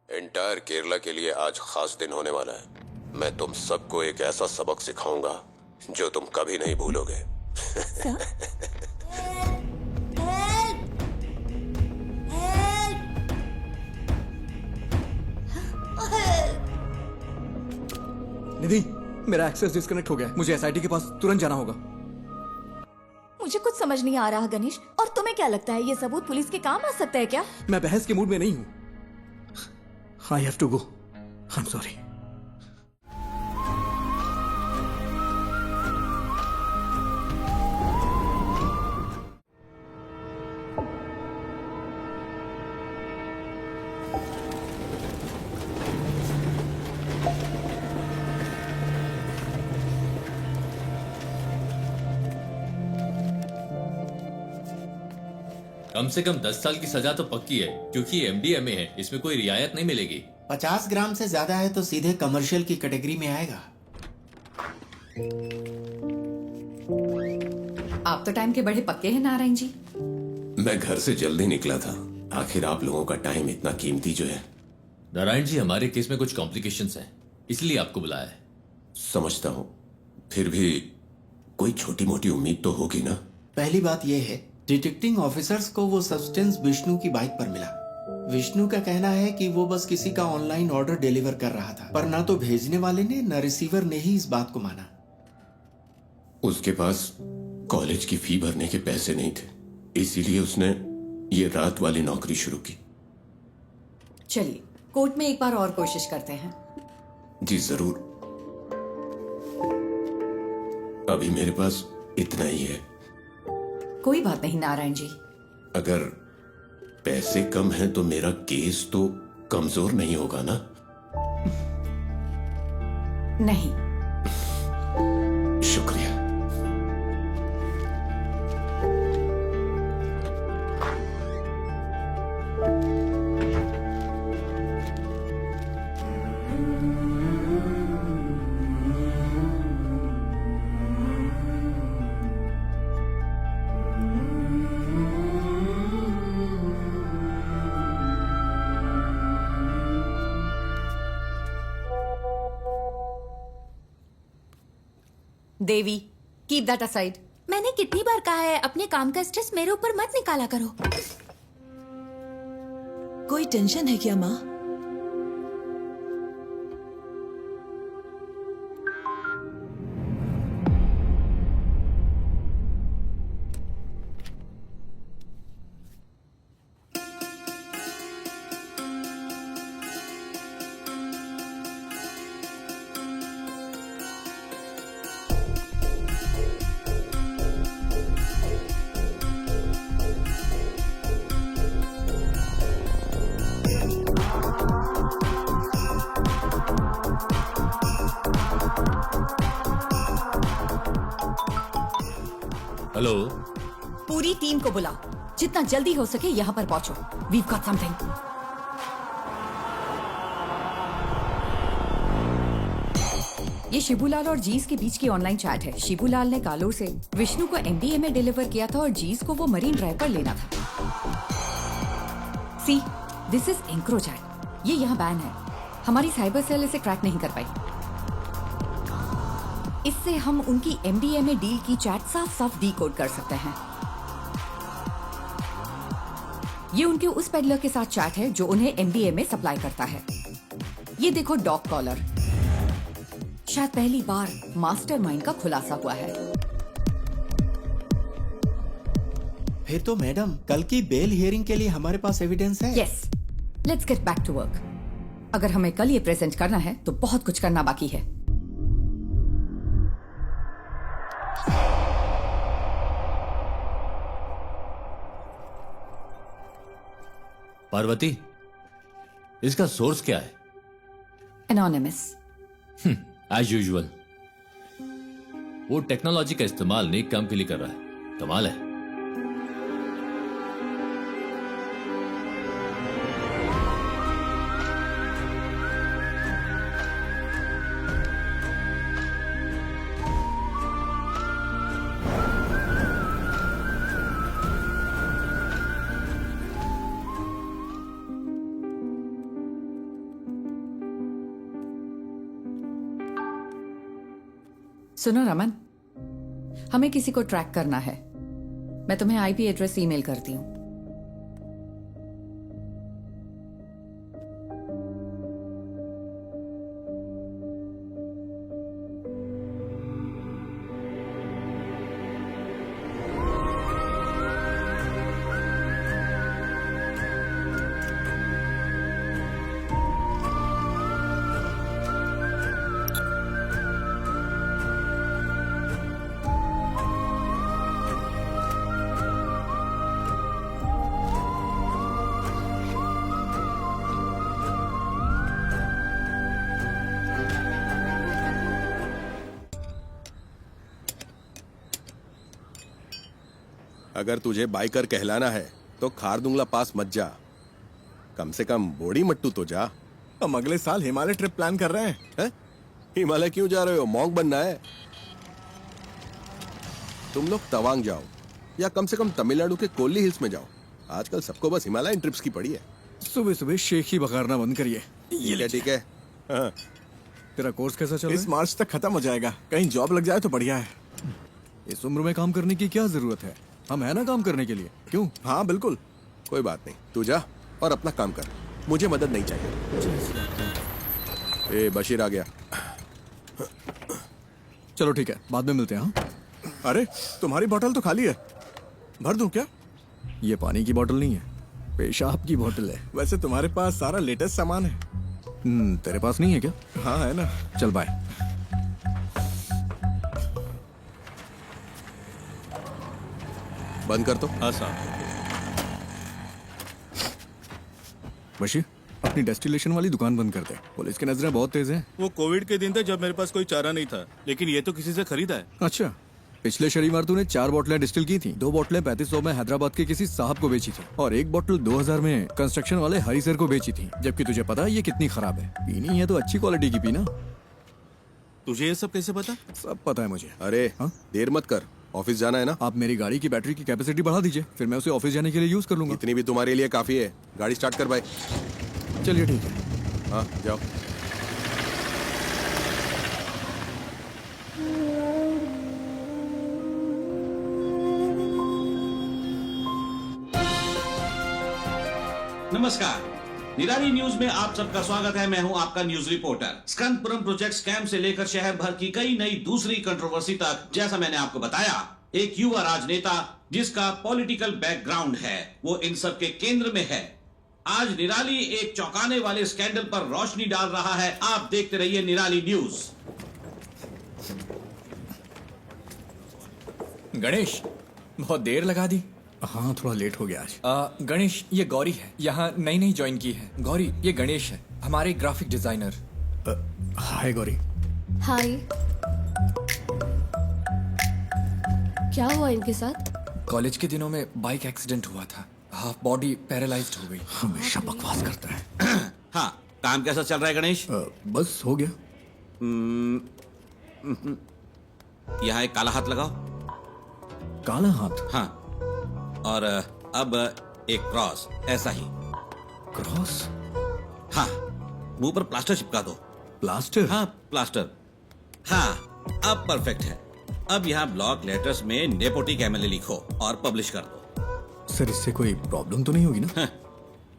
Entire Kerala के लिए आज खास दिन होने वाला है। मैं तुम सबको एक ऐसा सबक सिखाऊंगा जो तुम कभी नहीं भूलोगे। निधि, मेरा एक्सेस डिस्कनेक्ट हो गया है। मुझे एसआईटी के पास तुरंत जाना होगा। मुझे कुछ समझ नहीं आ रहा गणेश, और तुम्हें क्या लगता है ये सबूत पुलिस के काम आ सकता है क्या? मैं बहस के मूड में नहीं हूं। I have to go. I am sorry. कम से कम 10 साल की सजा तो पक्की है, क्योंकि ये एमडीएमए है, इसमें कोई रियायत नहीं मिलेगी। 50 ग्राम से ज्यादा है तो सीधे कमर्शियल की कैटेगरी में आएगा। आप तो टाइम के बड़े पक्के हैं नारायण जी। मैं घर से जल्दी निकला था। आखिर आप लोगों का टाइम इतना कीमती जो है। नारायण जी, हमारे केस में कुछ कॉम्प्लिकेशंस हैं, इसलिए आपको बुलाया है। समझता हूं, फिर भी कोई छोटी मोटी उम्मीद तो होगी ना। पहली बात यह है, डिटेक्टिंग ऑफिसर्स को वो सब्सटेंस विष्णु की बाइक पर मिला। विष्णु का कहना है कि वो बस किसी का ऑनलाइन ऑर्डर डिलीवर कर रहा था, पर ना तो भेजने वाले ने न रिसीवर ने ही इस बात को माना। उसके पास कॉलेज की फी भरने के पैसे नहीं थे, इसीलिए उसने ये रात वाली नौकरी शुरू की। चलिए कोर्ट में एक बार और कोशिश करते हैं। जी जरूर। अभी मेरे पास इतना ही है। कोई बात नहीं नारायण जी। अगर पैसे कम हैं तो मेरा केस तो कमजोर नहीं होगा ना? नहीं। शुक्रिया। देवी, कीप दैट असाइड। मैंने कितनी बार कहा है अपने काम का स्ट्रेस मेरे ऊपर मत निकाला करो। कोई टेंशन है क्या माँ? हेलो। पूरी टीम को बुलाओ, जितना जल्दी हो सके यहाँ पर पहुंचो। We've got something. ये शिबूलाल और जीस के बीच की ऑनलाइन चैट है। शिबूलाल ने कालोर से विष्णु को एमडीएमए डिलीवर किया था और जीस को वो मरीन ड्राइव पर लेना था। सी, दिस इज एंक्रोचैट। ये यहाँ बैन है। हमारी साइबर सेल इसे क्रैक नहीं कर पाई। इससे हम उनकी एमडीएमए डील की चैट साफ साफ डीकोड कर सकते हैं। ये उनके उस पेडलर के साथ चैट है जो उन्हें एमडीएमए सप्लाई करता है। ये देखो डॉग कॉलर। शायद पहली बार मास्टरमाइंड का खुलासा हुआ है। फिर तो मैडम, कल की बेल हियरिंग के लिए हमारे पास एविडेंस है। Yes, let's get back to work. अगर हमें कल ये प्रेजेंट करना है तो बहुत कुछ करना बाकी है। पार्वती, इसका सोर्स क्या है? एनोनिमस। As usual. वो टेक्नोलॉजी का इस्तेमाल नेक काम के लिए कर रहा है। कमाल है। सुनो रमन, हमें किसी को ट्रैक करना है। मैं तुम्हें आईपी एड्रेस ईमेल करती हूँ। अगर तुझे बाइकर कहलाना है तो खारदुंगला पास मत जा, कम से कम बोड़ी मट्टू तो जा। हम अगले साल हिमालय ट्रिप प्लान कर रहे हैं। हिमालय क्यों जा रहे हो? मॉन्क बनना है? तुम लोग तवांग जाओ या कम से कम तमिलनाडु के कोल्ली हिल्स में जाओ। आजकल सबको बस हिमालयन ट्रिप्स की पड़ी है। सुबह सुबह शेख ही बघारना बंद करिए। ये ठीक है। हाँ। तेरा कोर्स कैसा चल रहा है? इस मार्च तक खत्म हो जाएगा। कहीं जॉब लग जाए तो बढ़िया है। इस उम्र में काम करने की क्या जरूरत है? हम है ना काम करने के लिए। क्यों? हाँ बिल्कुल। कोई बात नहीं, तू जा और अपना काम कर, मुझे मदद नहीं चाहिए। ए बशीर आ गया। चलो ठीक है, बाद में मिलते हैं। हाँ? अरे तुम्हारी बोतल तो खाली है, भर दूं क्या? ये पानी की बोतल नहीं है, पेशाब की बोतल है। वैसे तुम्हारे पास सारा लेटेस्ट सामान है। तेरे पास नहीं है क्या? हाँ है ना। चल बाय। बंद कर तो। हाँ साहब। बशीर, अपनी डेस्टिलेशन वाली दुकान बंद कर दे। पुलिस की नजरें बहुत तेज हैं। वो कोविड के दिन थे जब मेरे पास कोई चारा नहीं था, लेकिन ये तो किसी से खरीदा है। अच्छा, पिछले शनिवार तूने 4 बोतलें डिस्टिल की थी। 2 बोतलें 3500 में हैदराबाद के किसी साहब को बेची थी और 1 बोतल 2000 में कंस्ट्रक्शन वाले हरी सर को बेची थी। जबकि तुझे पता है ये कितनी खराब है। पीनी है तो अच्छी क्वालिटी की पीना। तुझे ये सब कैसे पता? सब पता है मुझे। अरे हाँ? देर मत कर, ऑफिस जाना है ना। आप मेरी गाड़ी की बैटरी की कैपेसिटी बढ़ा दीजिए, फिर मैं उसे ऑफिस जाने के लिए यूज कर लूंगा। इतनी भी तुम्हारे लिए काफी है। गाड़ी स्टार्ट कर भाई। चलिए ठीक है। हाँ जाओ। नमस्कार, निराली न्यूज में आप सबका स्वागत है। मैं हूं आपका न्यूज रिपोर्टर। स्कंदपुरम प्रोजेक्ट स्कैम से लेकर शहर भर की कई नई दूसरी कंट्रोवर्सी तक, जैसा मैंने आपको बताया, एक युवा राजनेता जिसका पॉलिटिकल बैकग्राउंड है, वो इन सब के केंद्र में है। आज निराली एक चौंकाने वाले स्कैंडल पर रोशनी डाल रहा है। आप देखते रहिए निराली न्यूज। गणेश, बहुत देर लगा दी। हाँ थोड़ा लेट हो गया आज। गणेश, ये गौरी है, यहाँ नई नई ज्वाइन की है। गौरी, ये गणेश है, हमारे ग्राफिक डिजाइनर। हाय गौरी। हाय। क्या हुआ इनके साथ? कॉलेज के दिनों में बाइक एक्सीडेंट हुआ था, हाफ बॉडी पैरालाइज्ड हो गई। हमेशा बकवास करता है। हाँ, काम कैसा चल रहा है गणेश? बस हो गया। यहाँ एक काला हाथ लगाओ। काला हाथ? हाँ, और अब एक क्रॉस, ऐसा ही। क्रॉस? हाँ, मुंह पर प्लास्टर चिपका दो। प्लास्टर? हाँ, प्लास्टर। हाँ, अब परफेक्ट है। अब यहाँ ब्लॉक लेटर्स में नेपोटिक एमएलए लिखो और पब्लिश कर दो। सर इससे कोई प्रॉब्लम तो नहीं होगी ना?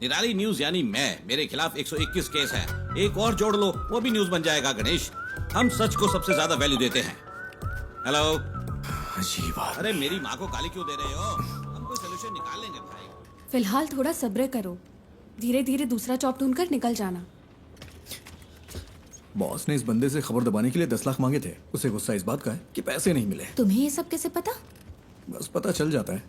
निराली न्यूज यानी मैं, मेरे खिलाफ 121 केस है। एक और जोड़ लो, वो भी न्यूज बन जाएगा गणेश। हम सच को सबसे ज्यादा वैल्यू देते हैं। हेलो। अजीब बात। अरे मेरी माँ को गाली क्यों दे रहे हो? हम कोई सोल्यूशन निकाल लेंगे भाई। फिलहाल थोड़ा सब्र करो, धीरे धीरे दूसरा जॉब ढूंढकर निकल जाना। बॉस ने इस बंदे से खबर दबाने के लिए 10 लाख मांगे थे। उसे गुस्सा इस बात का है कि पैसे नहीं मिले। तुम्हें ये सब कैसे पता? बस पता चल जाता है।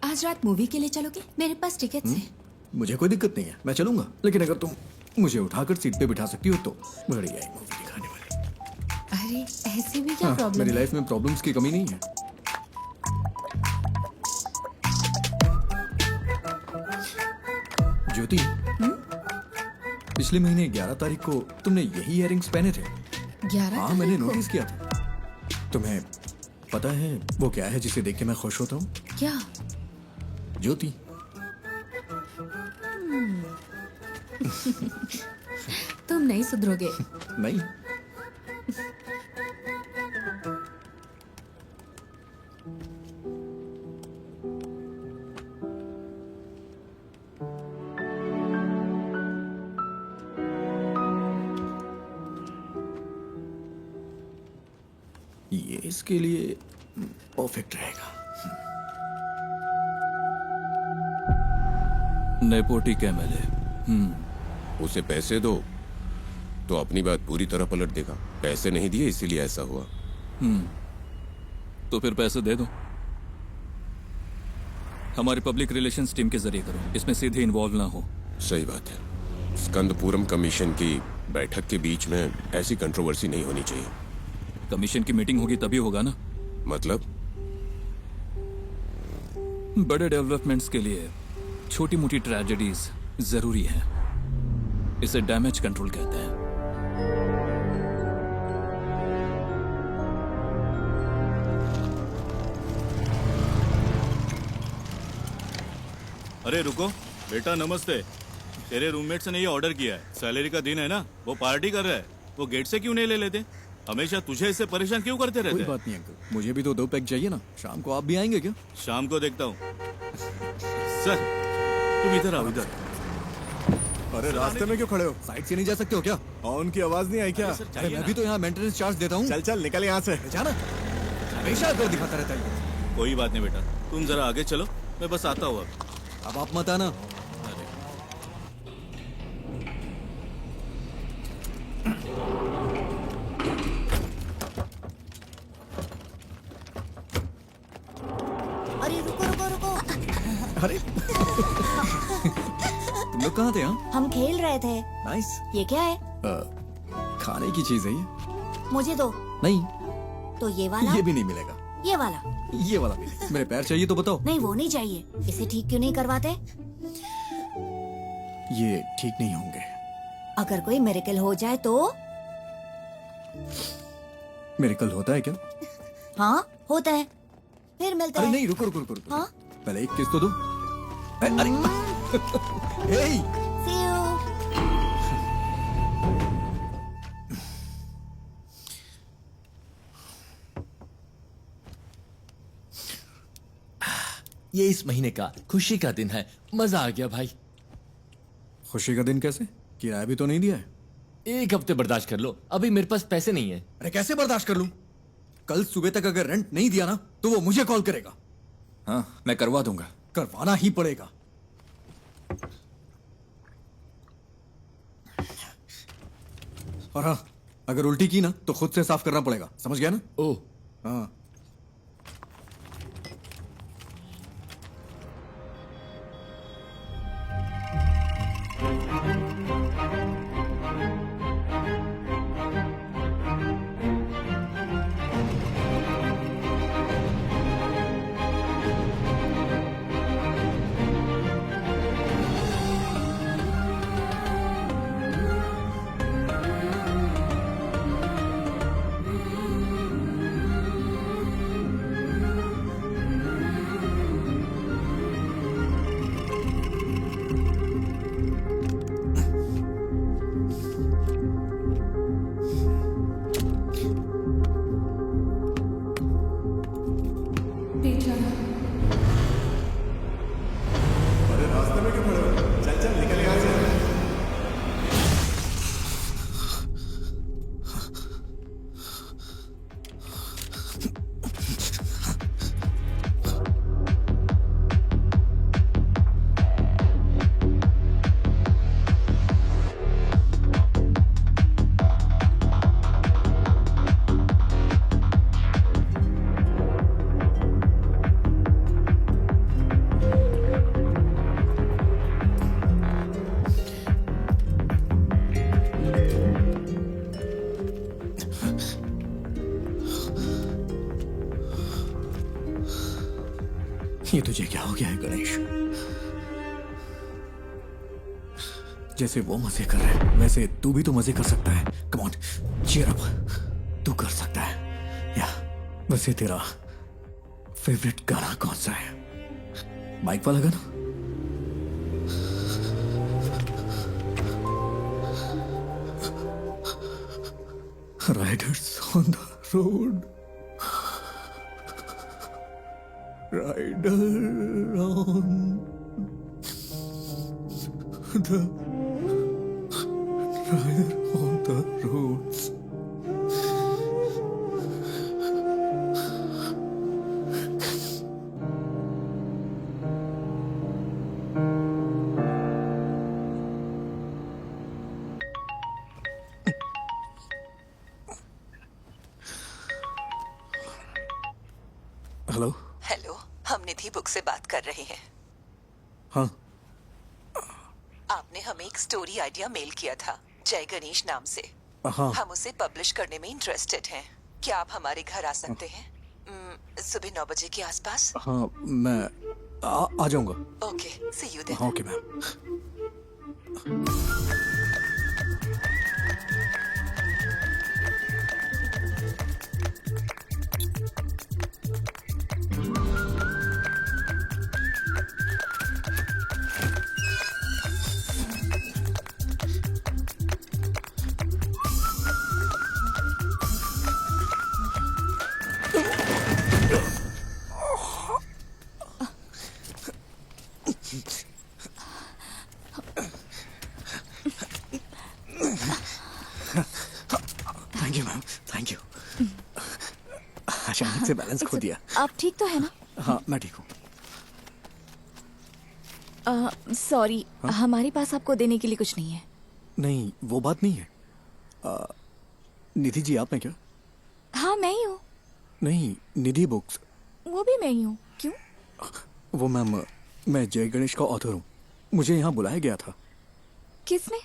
आज रात मूवी के लिए चलोगे? मेरे पास टिकट्स हैं। मुझे कोई दिक्कत नहीं है, मैं चलूंगा। लेकिन अगर तुम मुझे उठाकर सीट पे बिठा सकती हो तो बढ़िया है मूवी दिखाने वाली। अरे ऐसे भी क्या प्रॉब्लम? मेरी लाइफ में प्रॉब्लम्स की कमी नहीं है। ज्योति, पिछले महीने 11 तारीख को तुमने यही इयररिंग्स पहने थे। 11? हाँ मैंने नोटिस किया था। तुम्हें पता है वो क्या है जिसे देख के मैं खुश होता हूँ? क्या? ज्योति। तुम नहीं सुधरोगे। नहीं, ये इसके लिए परफेक्ट रहेगा। नेपोटिक एमएलए। उसे पैसे दो तो अपनी बात पूरी तरह पलट देगा। पैसे नहीं दिए इसीलिए ऐसा हुआ। तो फिर पैसे दे दो। हमारे पब्लिक रिलेशंस टीम के जरिए करो, इसमें सीधे इन्वॉल्व ना हो। सही बात है। स्कंदपुरम कमीशन की बैठक के बीच में ऐसी कंट्रोवर्सी नहीं होनी चाहिए। कमीशन की मीटिंग होगी तभी होगा ना। मतलब? बड़े डेवलपमेंट्स के लिए छोटी मोटी ट्रेजेडीज जरूरी है। इसे डैमेज कंट्रोल कहते हैं। अरे रुको बेटा, नमस्ते। तेरे रूममेट्स ने ये ऑर्डर किया है। सैलरी का दिन है ना, वो पार्टी कर रहा है। वो गेट से क्यों नहीं ले लेते? हमेशा तुझे इससे परेशान क्यों करते रहते? कोई बात नहीं अंकल, मुझे भी तो 2 पैक चाहिए ना। शाम को आप भी आएंगे क्या? शाम को देखता हूँ। सर तुम इधर आओ, इधर। अरे रास्ते में क्यों खड़े हो? साइड से नहीं जा सकते हो क्या? हॉर्न की आवाज नहीं आई क्या? अरे मैं भी तो यहाँ मेंटेनेंस चार्ज देता हूँ। चल चल निकल यहाँ से। जाना हमेशा दो दिखाता रहता है। कोई बात नहीं बेटा, तुम जरा आगे चलो, मैं बस आता हूँ। अब आप मत आना। अरे रुको रुको रुको। अरे तुम लोग कहाँ थे? हाँ हम खेल रहे थे। नाइस। ये क्या है? खाने की चीज है ये। मुझे दो। नहीं, तो ये वाला? ये भी नहीं मिलेगा। ये वाला? ये वाला मिलेगा। मेरे पैर चाहिए तो बताओ। नहीं वो नहीं चाहिए। इसे ठीक क्यों नहीं करवाते? ये ठीक नहीं होंगे। अगर कोई मिरेकल हो जाए तो? मिरेकल होता है क्या? हाँ होता है। फिर मिलते अरे हैं। नहीं, रुको रुको रुको। हाँ? पहले एक किस तो दो। अरे हे See you. ये इस महीने का खुशी का दिन है। मजा आ गया भाई। खुशी का दिन कैसे? किराया भी तो नहीं दिया है। 1 हफ्ते बर्दाश्त कर लो, अभी मेरे पास पैसे नहीं है। अरे कैसे बर्दाश्त कर लूं? कल सुबह तक अगर रेंट नहीं दिया ना तो वो मुझे कॉल करेगा। हाँ मैं करवा दूंगा, करवाना ही पड़ेगा। और हाँ, अगर उल्टी की ना तो खुद से साफ करना पड़ेगा, समझ गया ना? ओह हाँ। ये तुझे क्या हो गया है गणेश? जैसे वो मजे कर रहे हैं वैसे तू भी तो मजे कर सकता है। Come on, cheer up. तू कर सकता है। या वैसे तेरा फेवरेट गाना कौन सा है? बाइक वाला गाना? Riders on the road, rider on the rider on the roads. Hello. Hello, हम निधि बुक से बात कर रहे हैं। हाँ। आपने हमें एक स्टोरी आइडिया मेल किया था जय गणेश नाम से। हाँ। हम उसे पब्लिश करने में इंटरेस्टेड हैं। क्या आप हमारे घर आ सकते हैं सुबह 9 बजे के आसपास? हाँ, मैं आ जाऊंगा। Okay, see you then. हाँ, okay ma'am. Thank you ma'am, thank you. अचानक से बैलेंस खो दिया। आप ठीक तो है ना? हाँ, मैं ठीक हूँ। सॉरी, हमारे पास आपको देने के लिए कुछ नहीं है। नहीं, वो बात नहीं है। निधि जी, आप हैं क्या? हाँ, मैं ही हूँ। नहीं, निधि बुक्स। वो भी मैं ही हूँ। क्यों? वो मैम, मैं जय गणेश का ऑथर हूँ। मुझे यहाँ बुलाया गया था। किसने?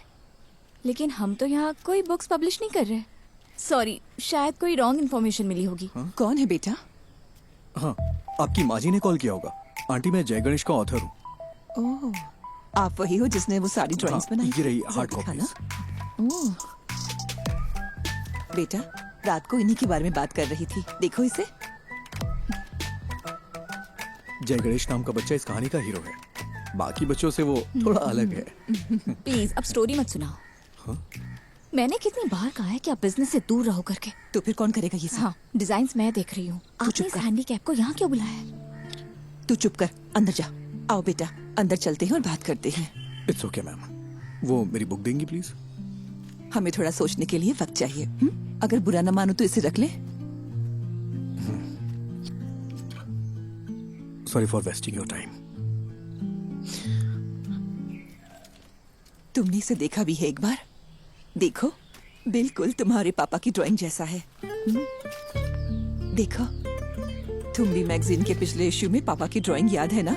लेकिन हम तो यहाँ कोई बुक्स पब्लिश नहीं कर रहे। सॉरी, शायद कोई रॉन्ग इन्फॉर्मेशन मिली होगी। कौन है बेटा? हाँ, आपकी माँ जी ने कॉल किया होगा। आंटी, मैं जय गणेश का ऑथर हूँ। ओह, आप वही हो जिसने वो सारी ड्राइंग्स बनाई? ये रही हार्ड जरा कॉपी। ओह, बेटा, रात को इन्हीं के बारे में बात कर रही थी। देखो इसे। जय गणेश नाम का बच्चा इस कहानी का हीरो है। बाकी बच्चों से वो थोड़ा अलग है। प्लीज अब स्टोरी मत सुनाओ। मैंने कितनी बार कहा है कि आप बिजनेस से दूर रहो करके। तो फिर कौन करेगा ये सब? हाँ, डिजाइन्स मैं देख रही हूँ। आपने इस हैंडीकैप को यहाँ क्यों बुलाया है? तू चुप कर, अंदर जा। आओ बेटा, अंदर चलते हैं और बात करते हैं। It's okay ma'am. वो मेरी बुक देंगी प्लीज? हमें थोड़ा सोचने के लिए वक्त चाहिए। अगर बुरा न मानो तो इसे रख ले। Sorry for wasting your time. तुमने इसे देखा भी है एक बार? देखो, बिल्कुल तुम्हारे पापा की ड्राइंग जैसा है। देखो, तुम भी मैगजीन के पिछले इश्यू में पापा की ड्राइंग याद है ना?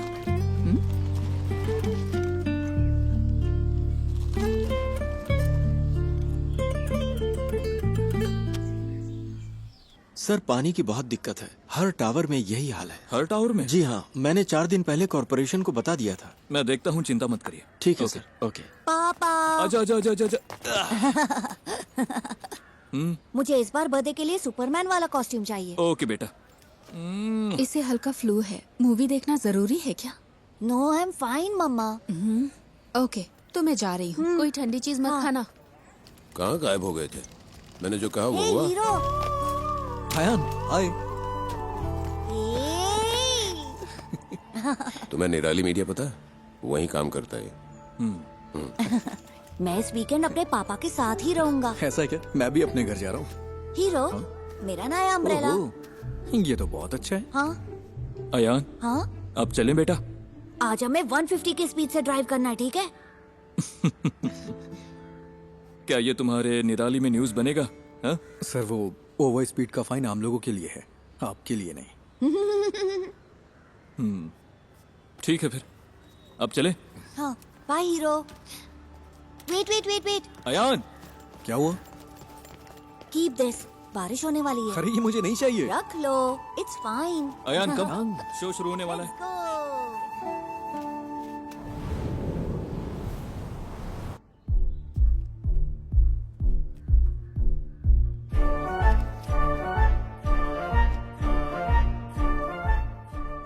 सर, पानी की बहुत दिक्कत है। हर टावर में यही हाल है। हर टावर में? जी हाँ, मैंने 4 दिन पहले कॉर्पोरेशन को बता दिया था। मैं देखता हूँ, चिंता मत करिए। ठीक है ओके। Sir, okay. पापा, आजा आजा आजा आजा। मुझे इस बार बर्थडे के लिए सुपरमैन वाला कॉस्ट्यूम चाहिए। ओके बेटा। इसे हल्का फ्लू है। मूवी देखना जरूरी है क्या? नो, आई एम फाइन मम्मा। ओके, तो मैं जा रही हूँ। कोई ठंडी चीज मत खाना। कहाँ गायब हो गए थे? मैंने जो कहा वो हुआ। हीरो, हायान, हाय। तुम्हें निराली मीडिया पता है? वहीं काम करता है। मैं इस वीकेंड अपने पापा के साथ ही रहूंगा। ऐसा है क्या? मैं भी अपने घर जा रहा हूँ। हीरो, मेरा नया अम्ब्रेला। ओहो, ये तो बहुत अच्छा है। हाँ अयान, हाँ, अब चलें बेटा? आज हमें 150 की स्पीड से ड्राइव करना है, ठीक है? क्या ये तुम्हारे निराली में न्यूज़ बनेगा? हाँ? सर, वो ओवर स्पीड का फाइन आम लोगों के लिए है, आपके लिए नहीं। ठीक है फिर, अब चले? हाँ, bye hero. Wait wait wait wait, Ayaan, क्या हुआ? कीप दिस, बारिश होने वाली है। अरे, ये मुझे नहीं चाहिए। रख लो, it's fine. Ayan come, show शुरू होने वाला है।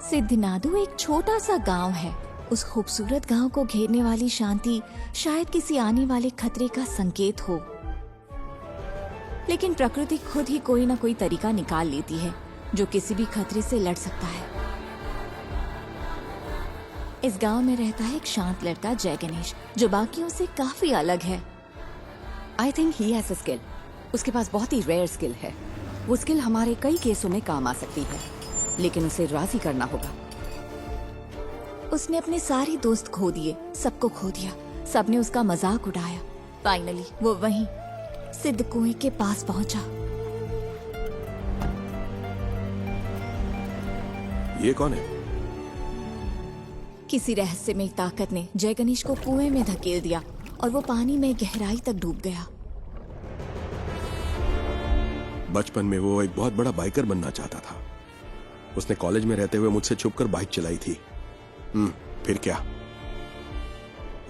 सिद्धनादु एक छोटा सा गांव है। उस खूबसूरत गांव को घेरने वाली शांति शायद किसी आने वाले खतरे का संकेत हो, लेकिन प्रकृति खुद ही कोई ना कोई तरीका निकाल लेती है जो किसी भी खतरे से लड़ सकता है। इस गांव में रहता है एक शांत लड़का जय गणेश, जो बाकियों से काफी अलग है। I think he has a skill. उसके पास बहुत ही रेयर स्किल है। वो स्किल हमारे कई केसों में काम आ सकती है, लेकिन उसे राजी करना होगा। उसने अपने सारे दोस्त खो दिए, सबको खो दिया। सबने उसका मजाक उड़ाया। फाइनली वो वहीं सिद्ध कुएं के पास पहुंचा। ये कौन है? किसी रहस्यमय ताकत ने जय गणेश को कुएं में धकेल दिया और वो पानी में गहराई तक डूब गया। बचपन में वो एक बहुत बड़ा बाइकर बनना चाहता था। उसने कॉलेज में रहते हुए मुझसे छुपकर बाइक चलाई थी। फिर क्या?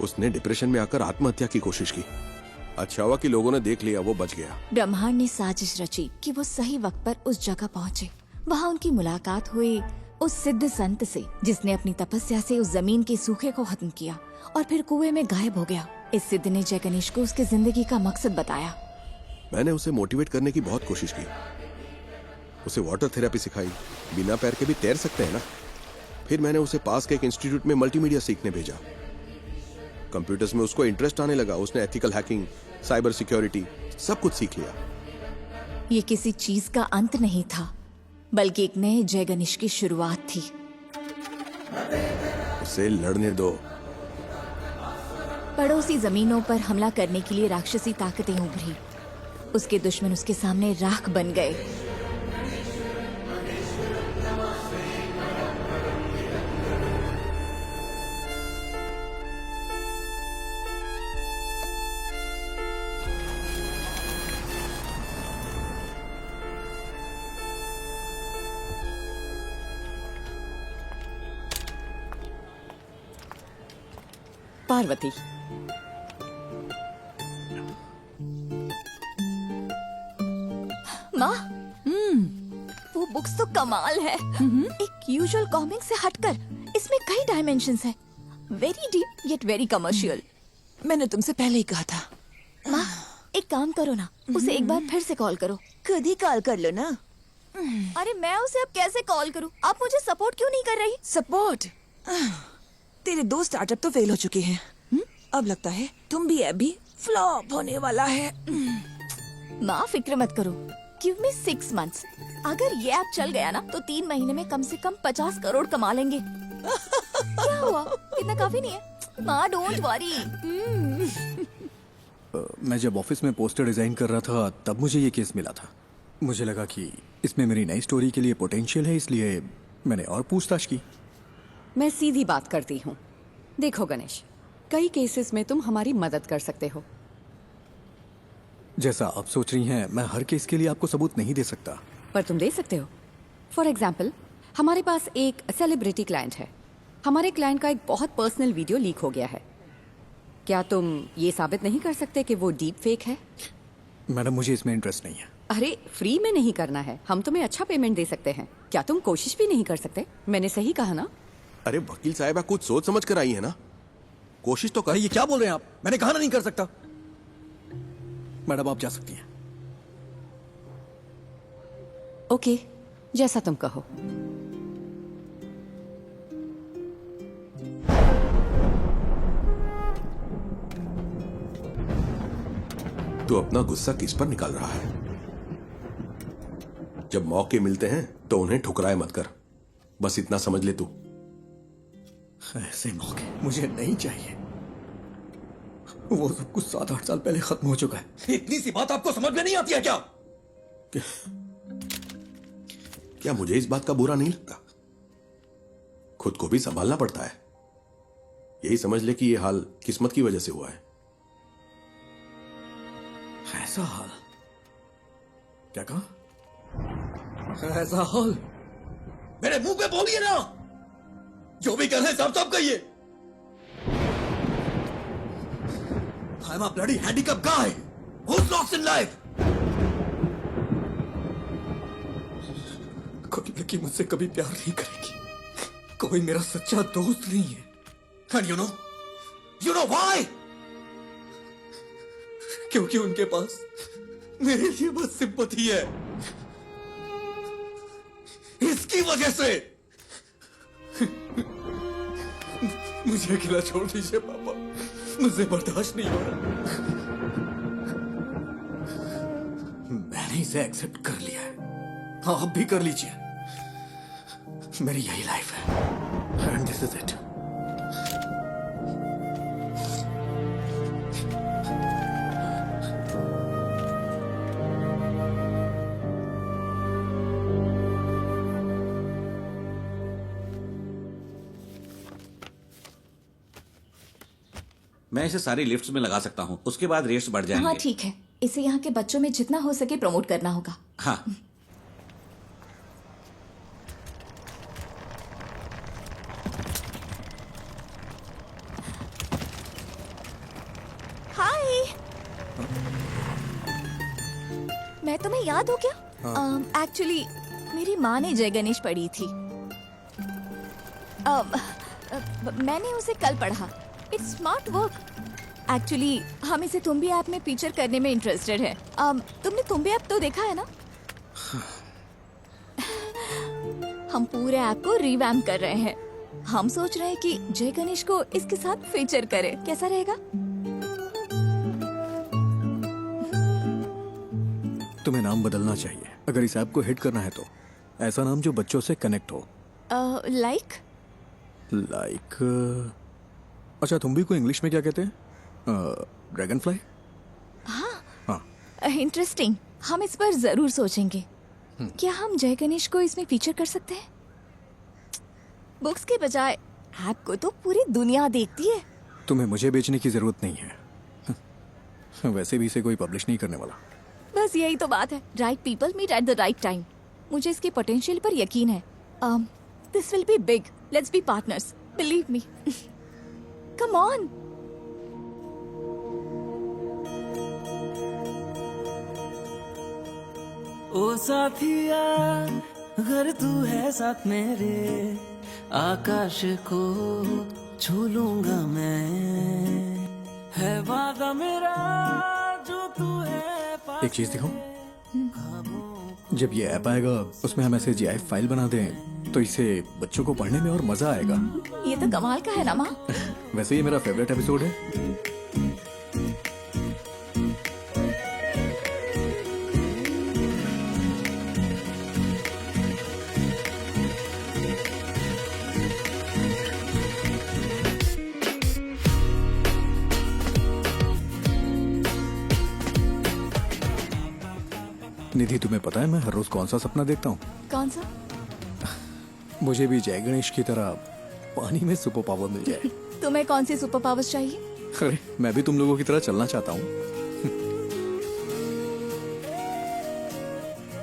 उसने डिप्रेशन में आकर आत्महत्या की कोशिश की। अच्छा हुआ कि लोगों ने देख लिया, वो बच गया। ब्रह्मांड ने साजिश रची कि वो सही वक्त पर उस जगह पहुंचे। वहाँ उनकी मुलाकात हुई उस सिद्ध संत से, जिसने अपनी तपस्या से उस जमीन के सूखे को खत्म किया और फिर कुएं में गायब हो गया। इस सिद्ध ने जय गणेश को उसकी जिंदगी का मकसद बताया। मैंने उसे मोटिवेट करने की बहुत कोशिश की। उसे वाटर थेरेपी सिखाई। बिना पैर के भी तैर सकते हैं ना। फिर मैंने उसे पास के एक इंस्टीट्यूट में मल्टीमीडिया सीखने भेजा। कंप्यूटर्स में उसको इंटरेस्ट आने लगा। उसने एथिकल हैकिंग, साइबर सिक्योरिटी सब कुछ सीख लिया। ये किसी चीज का अंत नहीं था, बल्कि एक नए जय गणेश की शुरुआत थी। उसे लड़ने दो। पड़ोसी जमीनों पर हमला करने के लिए राक्षसी ताकतें उभरी। उसके दुश्मन उसके सामने राख बन गए। पार्वती, माँ, वो बुक्स तो कमाल है। एक यूजुअल कॉमिक से हटकर इसमें कई डायमेंशंस हैं। Very deep yet very commercial. मैंने तुमसे पहले ही कहा था। माँ, एक काम करो ना, उसे एक बार फिर से कॉल करो। खुद ही कॉल कर लो ना। अरे मैं उसे अब कैसे कॉल करूँ? आप मुझे सपोर्ट क्यों नहीं कर रही? सपोर्ट? तेरे दो स्टार्टअप तो फेल हो चुके हैं। अब लगता है तुम भी अभी फ्लॉप होने वाला है। माँ फिक्र मत करो। Give me 6 months। अगर ये ऐप चल गया ना तो 3 महीने में कम से कम 50 करोड़ कमा लेंगे। क्या हुआ? इतना काफी नहीं है? माँ डोंट वरी। मैं जब ऑफिस में पोस्टर डिजाइन कर रहा था तब मुझे ये केस मिला था। मुझे लगा कि इसमें मेरी नई स्टोरी के लिए पोटेंशियल है, इसलिए मैंने और पूछताछ की। मैं सीधी बात करती हूँ। देखो गणेश, कई केसेस में तुम हमारी मदद कर सकते हो। जैसा आप सोच रही हैं, मैं हर केस के लिए आपको सबूत नहीं दे सकता। पर तुम दे सकते हो। फॉर एग्जाम्पल, हमारे पास एक सेलिब्रिटी क्लाइंट है। हमारे क्लाइंट का एक बहुत पर्सनल वीडियो लीक हो गया है। क्या तुम ये साबित नहीं कर सकते कि वो डीप फेक है? मैडम, मुझे इसमें इंटरेस्ट नहीं है। अरे फ्री में नहीं करना है, हम तुम्हें अच्छा पेमेंट दे सकते हैं। क्या तुम कोशिश भी नहीं कर सकते? मैंने सही कहा ना? अरे वकील साहब, कुछ सोच समझ कर आई है ना। कोशिश तो कर। ये क्या बोल रहे हैं आप? मैंने कहा ना नहीं कर सकता। मैडम, आप जा सकती हैं। ओके, जैसा तुम कहो। तू अपना गुस्सा किस पर निकाल रहा है? जब मौके मिलते हैं तो उन्हें ठुकराए मत कर। बस इतना समझ ले तू। ऐसे मौके मुझे नहीं चाहिए। वो सब कुछ 7-8 साल पहले खत्म हो चुका है। इतनी सी बात आपको समझ में नहीं आती है क्या? क्या मुझे इस बात का बुरा नहीं लगता? खुद को भी संभालना पड़ता है। यही समझ ले कि ये हाल किस्मत की वजह से हुआ है। ऐसा हाल? क्या कहा? ऐसा हाल? मेरे मुंह पे बोलिए ना। जो भी कर रहे हैं साफ कहिए। I'm a bloody handicapped guy who's lost in life. कोई लड़की मुझसे कभी प्यार नहीं करेगी। कोई मेरा सच्चा दोस्त नहीं है। And you know why? क्योंकि उनके पास मेरे लिए बस सिंपैथी है। इसकी वजह से मुझे अकेला छोड़ दीजिए पापा। मुझे बर्दाश्त नहीं हो रहा। मैंने इसे एक्सेप्ट कर लिया है। हाँ, आप भी कर लीजिए। मेरी यही लाइफ है एंड दिस इज इट। मैं इसे सारी लिफ्ट्स में लगा सकता हूँ, उसके बाद रेट्स बढ़ हाँ जाएंगे। ठीक है, इसे यहाँ के बच्चों में जितना हो सके प्रमोट करना होगा। हाँ। हाय, मैं तुम्हें याद हो क्या? एक्चुअली मेरी माँ ने जय गणेश पढ़ी थी। मैंने उसे कल पढ़ा। It's smart work. एक्चुअली हम इसे तुम भी ऐप में फीचर करने में इंटरेस्टेड है। तुमने तुम भी ऐप तो देखा है ना? हम पूरे ऐप को रिवैम्प कर रहे हैं। हम सोच रहे हैं कि जय गणेश को इसके साथ फीचर करें, कैसा रहेगा? तुम्हें नाम बदलना चाहिए अगर इस ऐप को हिट करना है तो। ऐसा नाम जो बच्चों से कनेक्ट हो। लाइक अच्छा, तुम भी को इंग्लिश में क्या कहते हैं? Dragon fly. हाँ, इंटरेस्टिंग। हम इस पर जरूर सोचेंगे। क्या हम जय गणेश को इसमें फीचर कर सकते हैं? बुक्स के बजाय ऐप को तो पूरी दुनिया देखती है। तुम्हें मुझे बेचने की जरूरत नहीं है। वैसे भी इसे कोई पब्लिश नहीं करने वाला। बस यही तो बात है। Right people meet at the right time. मुझे इसके पोटेंशियल पर यकीन है। This will be big. Let's be partners, believe me. Come on. ओ साथिया, अगर तू है साथ मेरे, आकाश को छू लूंगा मैं। है वादा मेरा जो तू है। एक चीज दिखाऊं? जब ये ऐप आएगा उसमें हम ऐसे GIF फाइल बना दें तो इसे बच्चों को पढ़ने में और मजा आएगा। ये तो कमाल का है ना माँ। वैसे ये मेरा फेवरेट एपिसोड है। निधि, तुम्हें पता है मैं हर रोज कौन सा सपना देखता हूँ? कौन सा? मुझे भी जय गणेश की तरह पानी में सुपर पावर मिल जाए। तुम्हें कौन सी सुपर पावर्स चाहिए? अरे, मैं भी तुम लोगों की तरह चलना चाहता हूँ।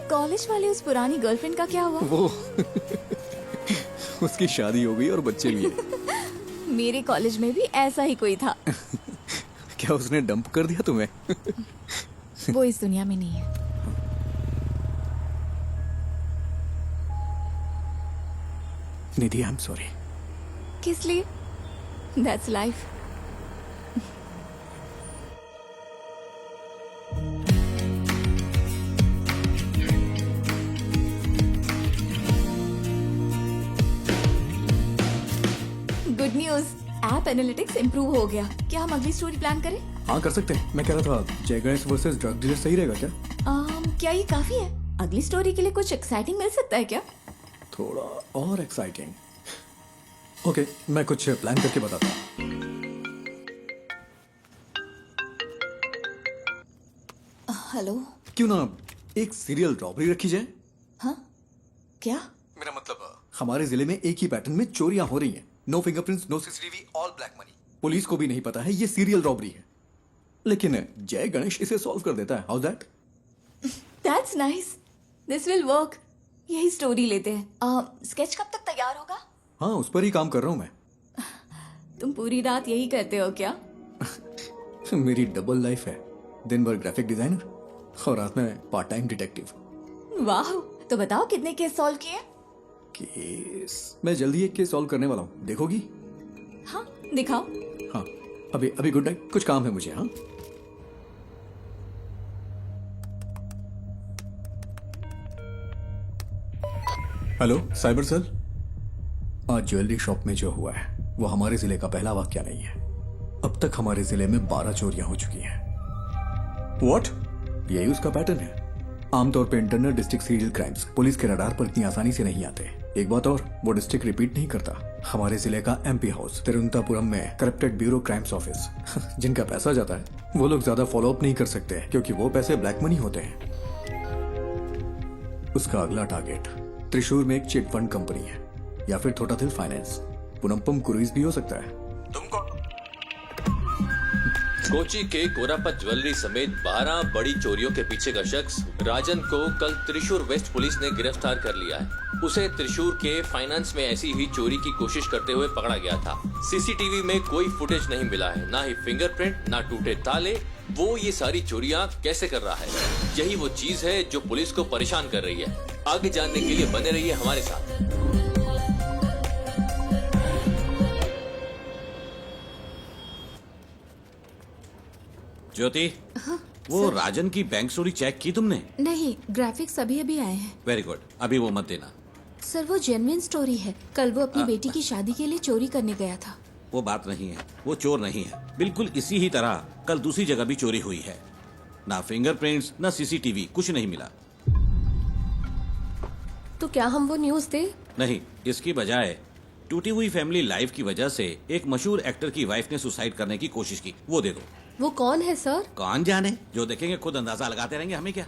कॉलेज वाली उस पुरानी गर्लफ्रेंड का क्या हुआ? वो उसकी शादी हो गई और बच्चे भी हैं। मेरे कॉलेज में भी ऐसा ही कोई था। क्या उसने डंप कर दिया तुम्हें? वो इस दुनिया में नहीं है। निधि, आई एम सॉरी। किस लिए? That's life. Good news, app analytics improve हो गया। क्या हम अगली स्टोरी प्लान करें? हाँ, कर सकते हैं। मैं कह रहा था जय गणेश वर्सेस ड्रग डीलर सही रहेगा क्या? क्या ये काफी है? अगली स्टोरी के लिए कुछ एक्साइटिंग मिल सकता है क्या? थोड़ा और एक्साइटिंग। ओके, मैं कुछ प्लान करके बताता हूँ। हेलो। क्यों ना एक सीरियल रॉबरी रखी जाए? हाँ, क्या? मेरा मतलब हमारे जिले में एक ही पैटर्न में चोरियां हो रही हैं। No fingerprints, no CCTV, all black money. Police को भी नहीं पता है ये सीरियल रॉबरी है, लेकिन जय गणेश इसे सॉल्व कर देता है। How that? That's nice. This will work. यही स्टोरी लेते हैं। स्केच कब तक तैयार होगा? हाँ, उस पर ही काम कर रहा हूँ मैं। तुम पूरी रात यही करते हो क्या? मेरी डबल लाइफ है। दिन भर ग्राफिक डिजाइनर और रात में पार्ट टाइम डिटेक्टिव। वाह, तो बताओ कितने केस सॉल्व किए? केस मैं जल्दी एक केस सॉल्व करने वाला हूँ, देखोगी? हाँ, दिखाओ। हाँ, अभी गुड नाइट, कुछ काम है मुझे। हाँ, हेलो साइबर सेल। आज ज्वेलरी शॉप में जो हुआ है वो हमारे जिले का पहला वाकया नहीं है। अब तक हमारे जिले में 12 चोरियां हो चुकी हैं। व्हाट? यही उसका पैटर्न है। आमतौर पे internal district serial crimes police के रडार पर इतनी आसानी से नहीं आते। एक बात और, वो डिस्ट्रिक्ट रिपीट नहीं करता। हमारे जिले का MP हाउस तिरुवनंतपुरम में करप्टेड ब्यूरो क्राइम्स ऑफिस जिनका पैसा जाता है वो लोग ज्यादा फॉलो अप नहीं कर सकते क्योंकि वो पैसे ब्लैक मनी होते हैं। उसका अगला टारगेट त्रिशूर में एक चिट फंड कंपनी है या फिर थोटाथिल फाइनेंस। पुनम्पम क्रूइज भी हो सकता है। तुम कौन? कोची के कोरापत ज्वेलरी समेत 12 बड़ी चोरियों के पीछे का शख्स राजन को कल त्रिशूर वेस्ट पुलिस ने गिरफ्तार कर लिया है। उसे त्रिशूर के फाइनेंस में ऐसी ही चोरी की कोशिश करते हुए पकड़ा गया था। सीसीटीवी में कोई फुटेज नहीं मिला है, ना ही फिंगरप्रिंट, ना टूटे ताले। वो ये सारी चोरियां कैसे कर रहा है, यही वो चीज है जो पुलिस को परेशान कर रही है। आगे जानने के लिए बने रहिए हमारे साथ। ज्योति, वो राजन की बैंक चोरी चेक की तुमने? नहीं, ग्राफिक्स अभी अभी आए हैं। वेरी गुड, अभी वो मत देना। सर वो जेन्युइन स्टोरी है। कल वो अपनी बेटी की शादी के लिए चोरी करने गया था। वो बात नहीं है, वो चोर नहीं है। बिल्कुल इसी ही तरह कल दूसरी जगह भी चोरी हुई है। ना फिंगरप्रिंट्स, ना सीसीटीवी, कुछ नहीं मिला। तो क्या हम वो न्यूज दे? नहीं, इसकी बजाय टूटी हुई फैमिली लाइफ की वजह से एक मशहूर एक्टर की वाइफ ने सुसाइड करने की कोशिश की, वो दे दो। वो कौन है सर? कौन जाने, जो देखेंगे खुद अंदाजा लगाते रहेंगे, हमें क्या।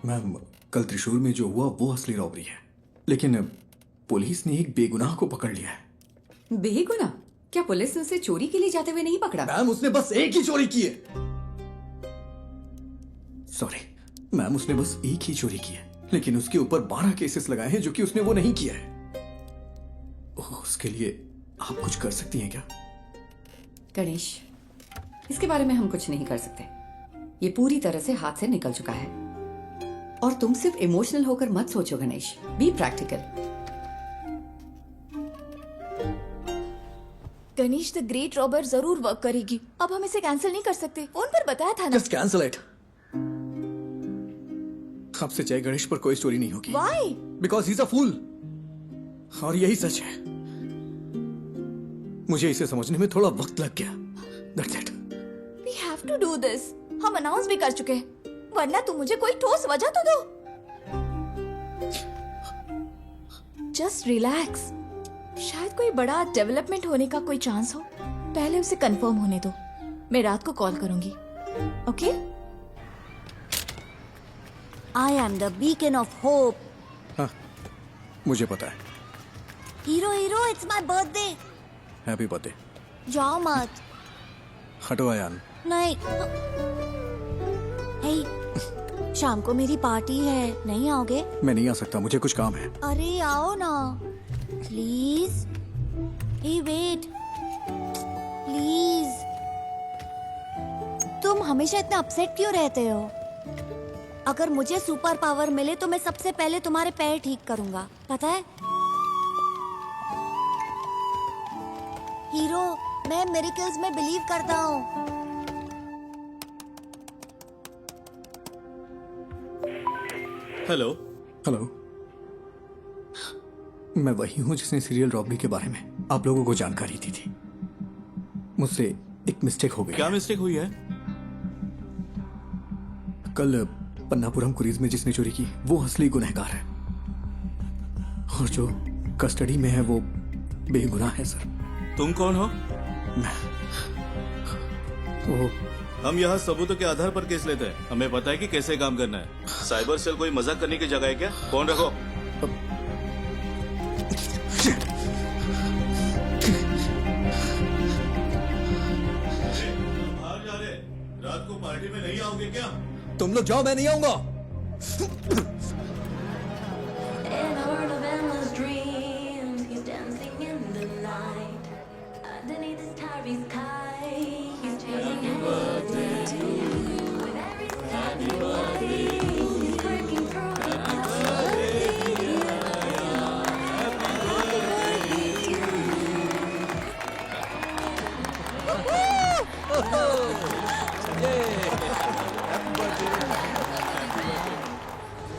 मैम, कल त्रिशूर में जो हुआ वो असली रॉबरी है, लेकिन पुलिस ने एक बेगुनाह को पकड़ लिया है। बेगुनाह? क्या पुलिस ने उसे चोरी के लिए जाते हुए नहीं पकड़ा? मैम, उसने बस एक ही चोरी की है। सॉरी मैम, उसने बस एक ही चोरी की है, लेकिन उसके ऊपर 12 केसेस लगाए हैं जो कि उसने वो नहीं किया है। उसके लिए आप कुछ कर सकती हैं क्या? गणेश, इसके बारे में हम कुछ नहीं कर सकते। ये पूरी तरह से हाथ से निकल चुका है। और तुम सिर्फ इमोशनल होकर मत सोचो Ganesh, be practical. Ganesh, the great robber जरूर वर्क करेगी। अब हम इसे कैंसिल नहीं कर सकते। फोन पर बताया था ना। Just cancel it. आपसे जय गणेश पर कोई स्टोरी नहीं होगी। Why? Because he is a fool. और यही सच है। मुझे इसे समझने में थोड़ा वक्त लग गया। That's it. We have to do this. हम अनाउंस भी कर चुके हैं, वरना तुम मुझे कोई ठोस वजह तो दो। Just relax. शायद कोई बड़ा डेवलपमेंट होने का कोई चांस हो। पहले उसे कंफर्म होने दो। मैं रात को कॉल करूंगी। Okay? I am the beacon of hope. हाँ, मुझे पता है। Hero, it's my birthday. Happy birthday. जाओ मत। हटो अयान। नहीं। Hey, शाम को मेरी पार्टी है, नहीं आओगे? मैं नहीं आ सकता, मुझे कुछ काम है। अरे आओ ना, प्लीज। Hey, wait. प्लीज। तुम हमेशा इतना अपसेट क्यों रहते हो? अगर मुझे सुपर पावर मिले तो मैं सबसे पहले तुम्हारे पैर ठीक करूंगा, पता है? हीरो, मैं मिरेकल्स में बिलीव करता हूँ। हेलो। हेलो, मैं वही हूँ जिसने सीरियल रॉबरी के बारे में आप लोगों को जानकारी दी थी। मुझसे एक मिस्टेक हो गई। क्या मिस्टेक हुई है? कल पन्नापुरम कुरीज में जिसने चोरी की वो असली गुनहगार है, और जो कस्टडी में है वो बेगुनाह है सर। तुम कौन हो? वो हम यहाँ सबूतों के आधार पर केस लेते हैं। हमें पता है कि कैसे काम करना है। साइबर सेल कोई मजाक करने की जगह है क्या? फोन रखो। बाहर जा रहे, रात को पार्टी में नहीं आओगे क्या? तुम लोग जाओ, मैं नहीं आऊंगा।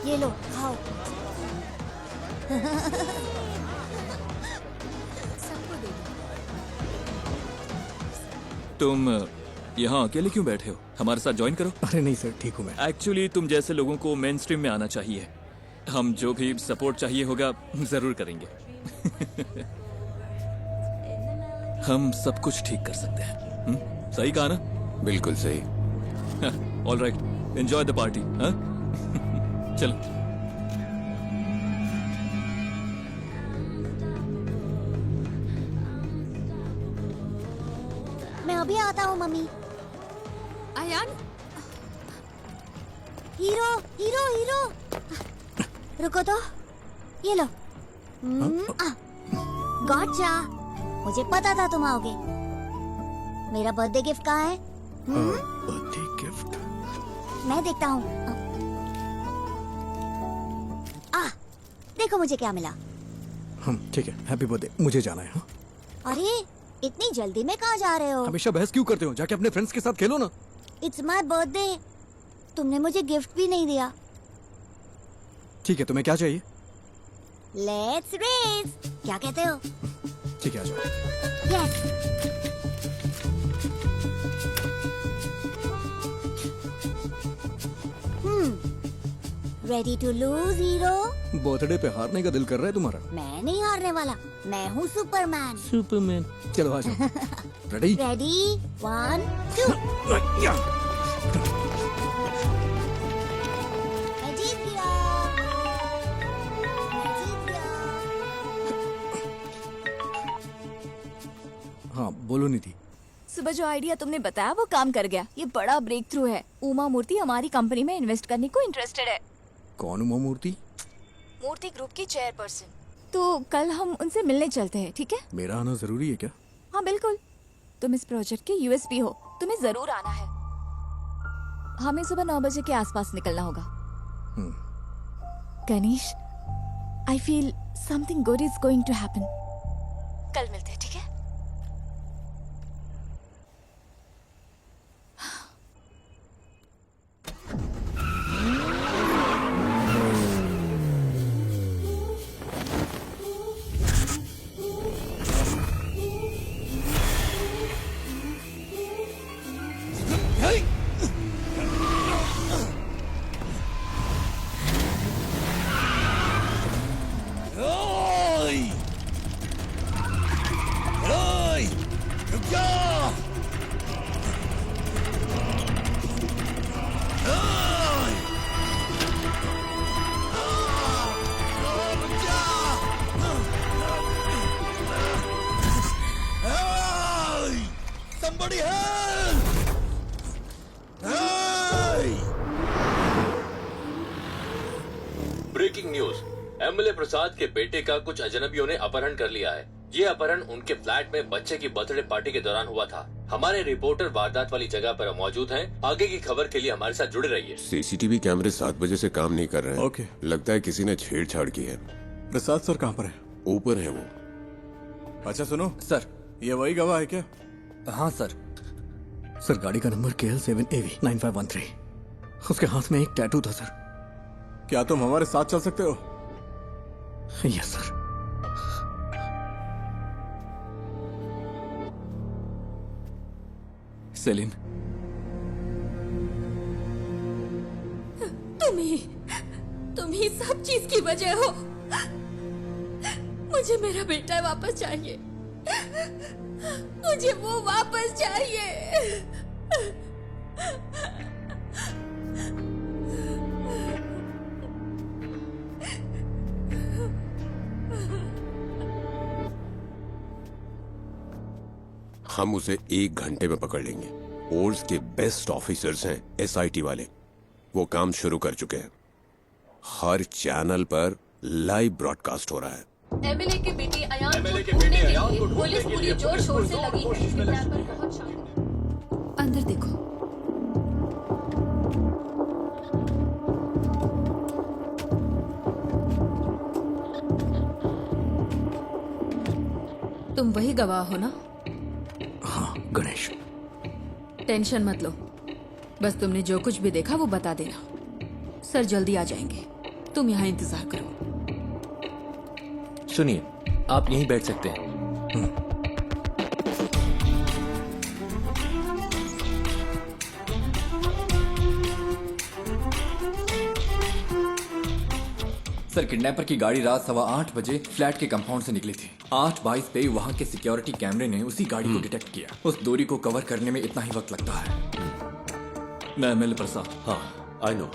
ये लो, खाओ। तुम यहाँ अकेले क्यों बैठे हो? हमारे साथ ज्वाइन करो। अरे नहीं सर, ठीक हूँ मैं। एक्चुअली तुम जैसे लोगों को मेन स्ट्रीम में आना चाहिए। हम जो भी सपोर्ट चाहिए होगा जरूर करेंगे। हम सब कुछ ठीक कर सकते हैं। सही कहा ना? बिल्कुल सही। All right, enjoy the party. चलो। अभी आता हूँ मम्मी। आयान, हीरो हीरो हीरो, रुको तो, ये लो। गॉटचा, मुझे पता था तुम आओगे। मेरा बर्थडे गिफ्ट कहाँ है? बर्थडे गिफ्ट मैं देखता हूँ। देखो मुझे क्या मिला। ठीक है, हैप्पी बर्थडे। मुझे जाना है। हाँ? अरे इतनी जल्दी में कहाँ जा रहे हो? हमेशा बहस क्यों करते हो? जाके अपने फ्रेंड्स के साथ खेलो ना। इट्स माय बर्थडे, तुमने मुझे गिफ्ट भी नहीं दिया। ठीक है, तुम्हें क्या चाहिए? लेट्स रेस, क्या कहते हो? ठीक है, आ जाओ। Yes. Ready to lose hero? Birthday पे हारने का दिल कर रहा है तुम्हारा? मैं नहीं हारने वाला, मैं हूँ सुपरमैन। सुपरमैन, चलो आ जाओ। रेडी? रेडी, 1 2। मैं जीत गया, मैं जीत गया। हाँ बोलो निधि। सुबह जो आइडिया तुमने बताया वो काम कर गया। ये बड़ा ब्रेक थ्रू है। उमा मूर्ति हमारी कंपनी में इन्वेस्ट करने को इंटरेस्टेड है। कौन उमा मूर्ति? मूर्ति ग्रुप की चेयरपर्सन। तो कल हम उनसे मिलने चलते हैं, ठीक है? मेरा आना जरूरी है क्या? हाँ बिल्कुल, तुम इस प्रोजेक्ट के यूएसपी हो, तुम्हें जरूर आना है। हमें सुबह 9 बजे के आसपास निकलना होगा। Ganesh, I feel something good is going to happen. कल मिलते हैं, ठीक है? ब्रेकिंग न्यूज, एमएलए प्रसाद के बेटे का कुछ अजनबियों ने अपहरण कर लिया है। ये अपहरण उनके फ्लैट में बच्चे की बर्थडे पार्टी के दौरान हुआ था। हमारे रिपोर्टर वारदात वाली जगह पर मौजूद हैं। आगे की खबर के लिए हमारे साथ जुड़े रहिए। सीसीटीवी कैमरे 7 बजे से काम नहीं कर रहे हैं। ओके। लगता है किसी ने छेड़छाड़ की है। प्रसाद सर कहाँ पर है? ऊपर है वो। अच्छा सुनो सर। ये वही गवाह है क्या? हाँ सर। सर गाड़ी का नंबर KL7AV9513। उसके हाथ में एक टैटू था सर। क्या तुम हमारे साथ चल सकते हो? Yes sir. सेलिन, तुम ही सब चीज की वजह हो। मुझे मेरा बेटा वापस चाहिए। मुझे वो वापस चाहिए। हम उसे 1 घंटे में पकड़ लेंगे। फोर्स के बेस्ट ऑफिसर्स हैं SIT वाले। वो काम शुरू कर चुके हैं। हर चैनल पर लाइव ब्रॉडकास्ट हो रहा है। एमएलए के बेटे अयान को ढूंढने के लिए पुलिस पूरी जोर शोर से लगी है। किडनैपर बहुत शांत। अंदर देखो। तुम वही गवाह हो ना? हाँ गणेश। टेंशन मत लो, बस तुमने जो कुछ भी देखा वो बता देना। सर जल्दी आ जाएंगे, तुम यहाँ इंतजार करो। सुनिए, आप यहीं बैठ सकते हैं। सर, किडनैपर की गाड़ी रात 8:15 बजे फ्लैट के कंपाउंड से निकली थी। 8:22 पे वहाँ के सिक्योरिटी कैमरे ने उसी गाड़ी को डिटेक्ट किया। उस दूरी को कवर करने में इतना ही वक्त लगता है। मैं एमएलए प्रसाद। हाँ, I know.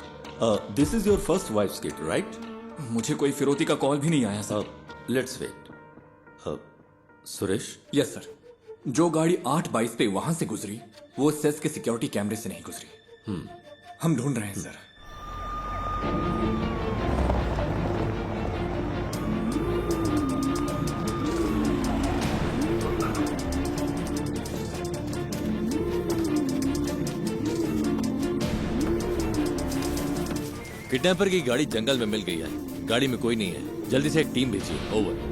This is your first wife's kid, right? मुझे कोई फिरौती का कॉल भी नहीं आया sir. Let's wait. Suresh? Yes sir. जो गाड़ी 8:22 पे वहां से गुजरी वो सेस के सिक्योरिटी कैमरे से नहीं गुजरी। हम ढूंढ रहे हैं सर। किडनैपर की गाड़ी जंगल में मिल गई है। गाड़ी में कोई नहीं है। जल्दी से एक टीम भेजिए। ओवर।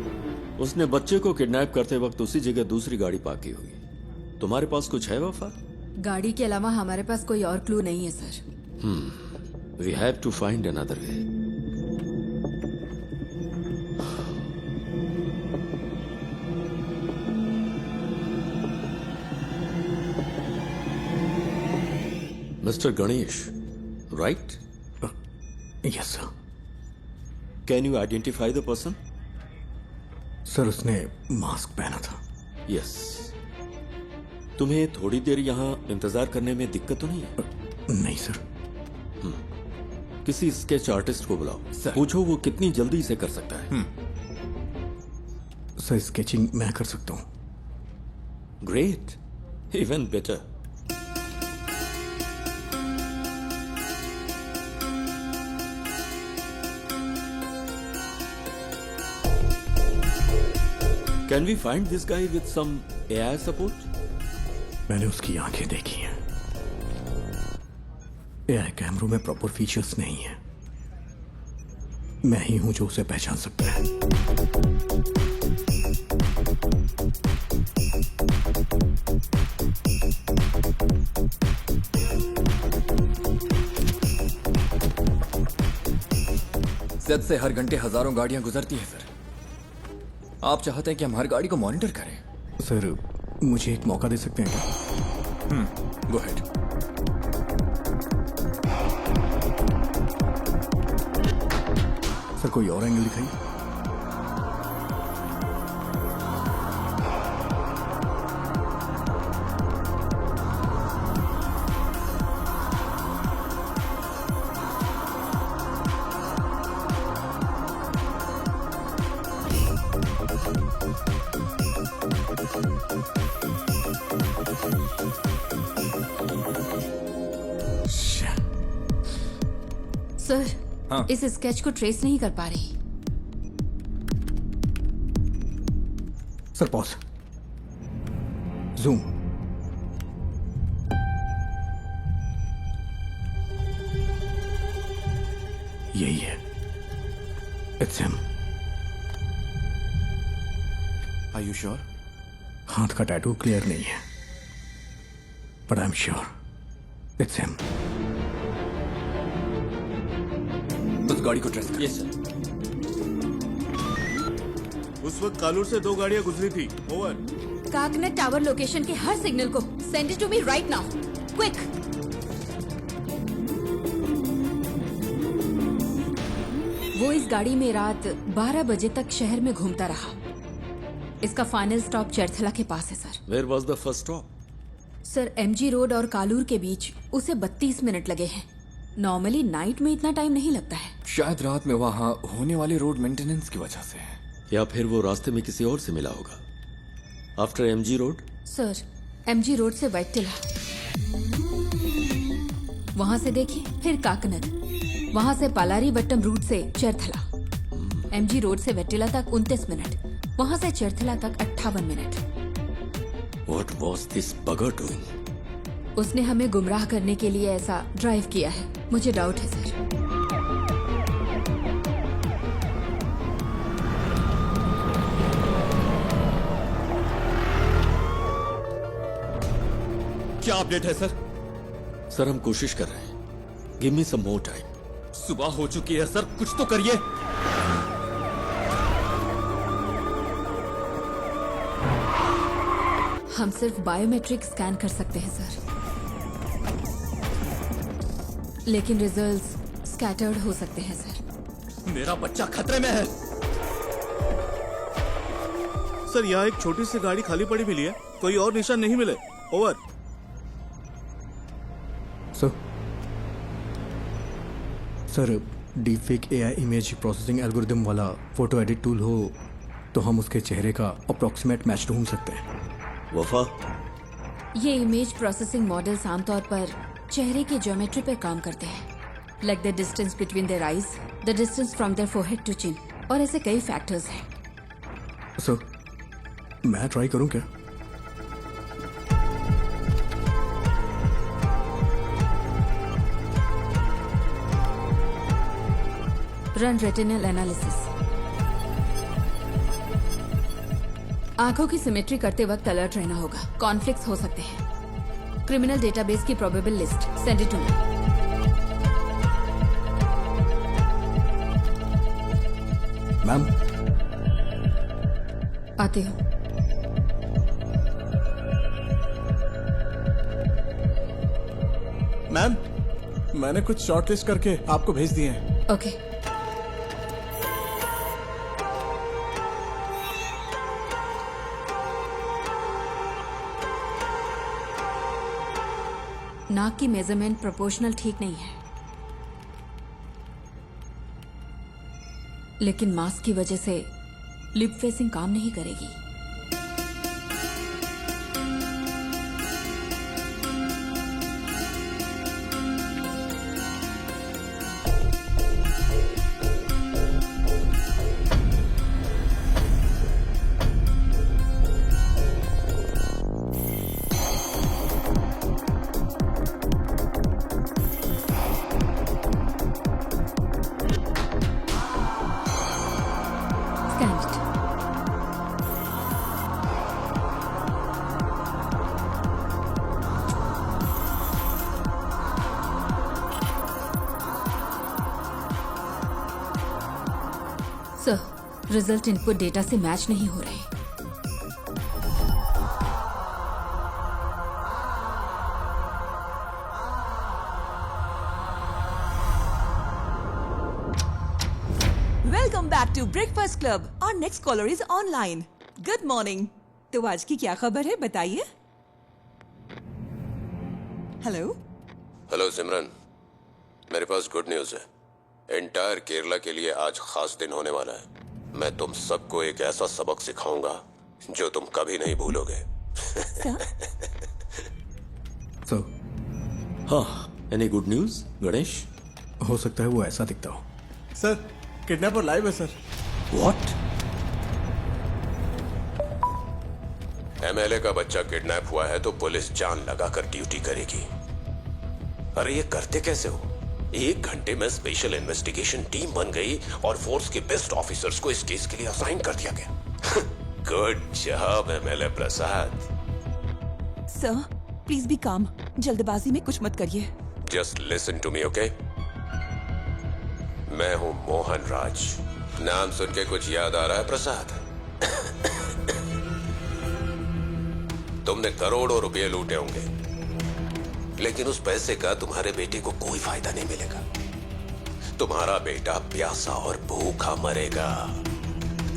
उसने बच्चे को किडनैप करते वक्त उसी जगह दूसरी गाड़ी पार्क की होगी। तुम्हारे पास कुछ है वफा? गाड़ी के अलावा हमारे पास कोई और क्लू नहीं है sir. We have to find another way. Mister Ganesh, right? Yes sir. Can you identify the person? Sir उसने मास्क पहना था। यस। तुम्हें थोड़ी देर यहाँ इंतजार करने में दिक्कत तो नहीं है? नहीं सर। किसी स्केच आर्टिस्ट को बुलाओ। पूछो वो कितनी जल्दी इसे कर सकता है। सर स्केचिंग मैं कर सकता हूँ। Great, even better. Can we find this guy with some AI support? मैंने उसकी आंखें देखी हैं। AI कैमरों में प्रॉपर फीचर्स नहीं है। मैं ही हूं जो उसे पहचान सकता है। सेट से हर घंटे हजारों गाड़ियां गुजरती हैं सर। आप चाहते हैं कि हम हर गाड़ी को मॉनिटर करें? सर मुझे एक मौका दे सकते हैं क्या? Go ahead. सर कोई और एंगल दिखाइए। सर इस स्केच को ट्रेस नहीं कर पा रही। Sir pause. जूम। यही है। It's him. Are you sure? हाथ का टैटू क्लियर नहीं है, but I am sure it's him. उस गाड़ी को ट्रेस कर। Yes sir. उस वक्त कालूर से 2 गाड़ियां गुजरी थी। ओवर। काकनेट टावर लोकेशन के हर सिग्नल को send it to me right now, quick. वो इस गाड़ी में रात 12 बजे तक शहर में घूमता रहा। इसका फाइनल स्टॉप चरथला के पास है sir. Where was the first stop? Sir MG road और कालूर के बीच उसे 32 मिनट लगे हैं। नॉर्मली नाइट में इतना टाइम नहीं लगता है। शायद रात में वहां होने वाले रोड मेंटेनेंस की वजह से है। या फिर वो रास्ते में किसी और से मिला होगा। After MG road? Sir MG road से वैटिला, वहां से देखिए, फिर काकनद, वहां से पालारी वट्टम रूट से चरथला। MG रोड से वैटिला तक 29 मिनट, वहां से चरथला तक 58 minute. What was this bugger doing? उसने हमें गुमराह करने के लिए ऐसा ड्राइव किया है। मुझे डाउट है सर। क्या अपडेट है सर? सर हम कोशिश कर रहे हैं। गिव मी सम मोर टाइम। सुबह हो चुकी है सर, कुछ तो करिए। हम सिर्फ बायोमेट्रिक स्कैन कर सकते हैं सर, लेकिन रिजल्ट्स स्कैटर्ड हो सकते हैं सर। मेरा बच्चा खतरे में है। सर यहाँ एक छोटी सी गाड़ी खाली पड़ी मिली है, कोई और निशान नहीं मिले। Over. Sir deepfake AI image processing algorithm वाला फोटो एडिट टूल हो तो हम उसके चेहरे का अप्रोक्सीमेट मैच ढूंढ सकते हैं। वफा, ये इमेज प्रोसेसिंग मॉडल्स आमतौर पर चेहरे की ज्योमेट्री पे काम करते हैं, like the distance between their eyes, the distance from their forehead to chin, और ऐसे कई फैक्टर्स हैं। सर, मैं ट्राई करूं क्या? Run retinal analysis. आंखों की सिमेट्री करते वक्त अलर्ट रहना होगा, कॉन्फ्लिक्ट्स हो सकते हैं। क्रिमिनल डेटाबेस की probable list send it to me. Ma'am, आती हूँ। मैम, मैंने कुछ शॉर्टलिस्ट करके आपको भेज दिए हैं। ओके। नाक की मेजरमेंट प्रोपोर्शनल ठीक नहीं है, लेकिन मास्क की वजह से लिप फेसिंग काम नहीं करेगी। सर, रिजल्ट इनपुट डेटा से मैच नहीं हो रहे। Welcome back to breakfast club. और next caller is online. Good morning. तो आज की क्या खबर है, बताइए। हेलो। हेलो सिमरन, मेरे पास गुड न्यूज है। एंटायर केरला के लिए आज खास दिन होने वाला है। मैं तुम सबको एक ऐसा सबक सिखाऊंगा जो तुम कभी नहीं भूलोगे। सो, हाँ, एनी गुड न्यूज गणेश? हो सकता है वो ऐसा दिखता हो। सर, किडनैपर लाइव है सर। व्हाट? एमएलए का बच्चा किडनैप हुआ है तो पुलिस जान लगाकर ड्यूटी करेगी। अरे ये करते कैसे हो? 1 घंटे में स्पेशल इन्वेस्टिगेशन टीम बन गई और फोर्स के बेस्ट ऑफिसर्स को इस केस के लिए असाइन कर दिया गया। Good job MLA Prasad. Sir, please be calm. जल्दबाजी में कुछ मत करिए। Just listen to me, okay? मैं हूं मोहन राज। नाम सुन के कुछ याद आ रहा है प्रसाद? तुमने करोड़ों रुपए लूटे होंगे, लेकिन उस पैसे का तुम्हारे बेटे को कोई फायदा नहीं मिलेगा। तुम्हारा बेटा प्यासा और भूखा मरेगा।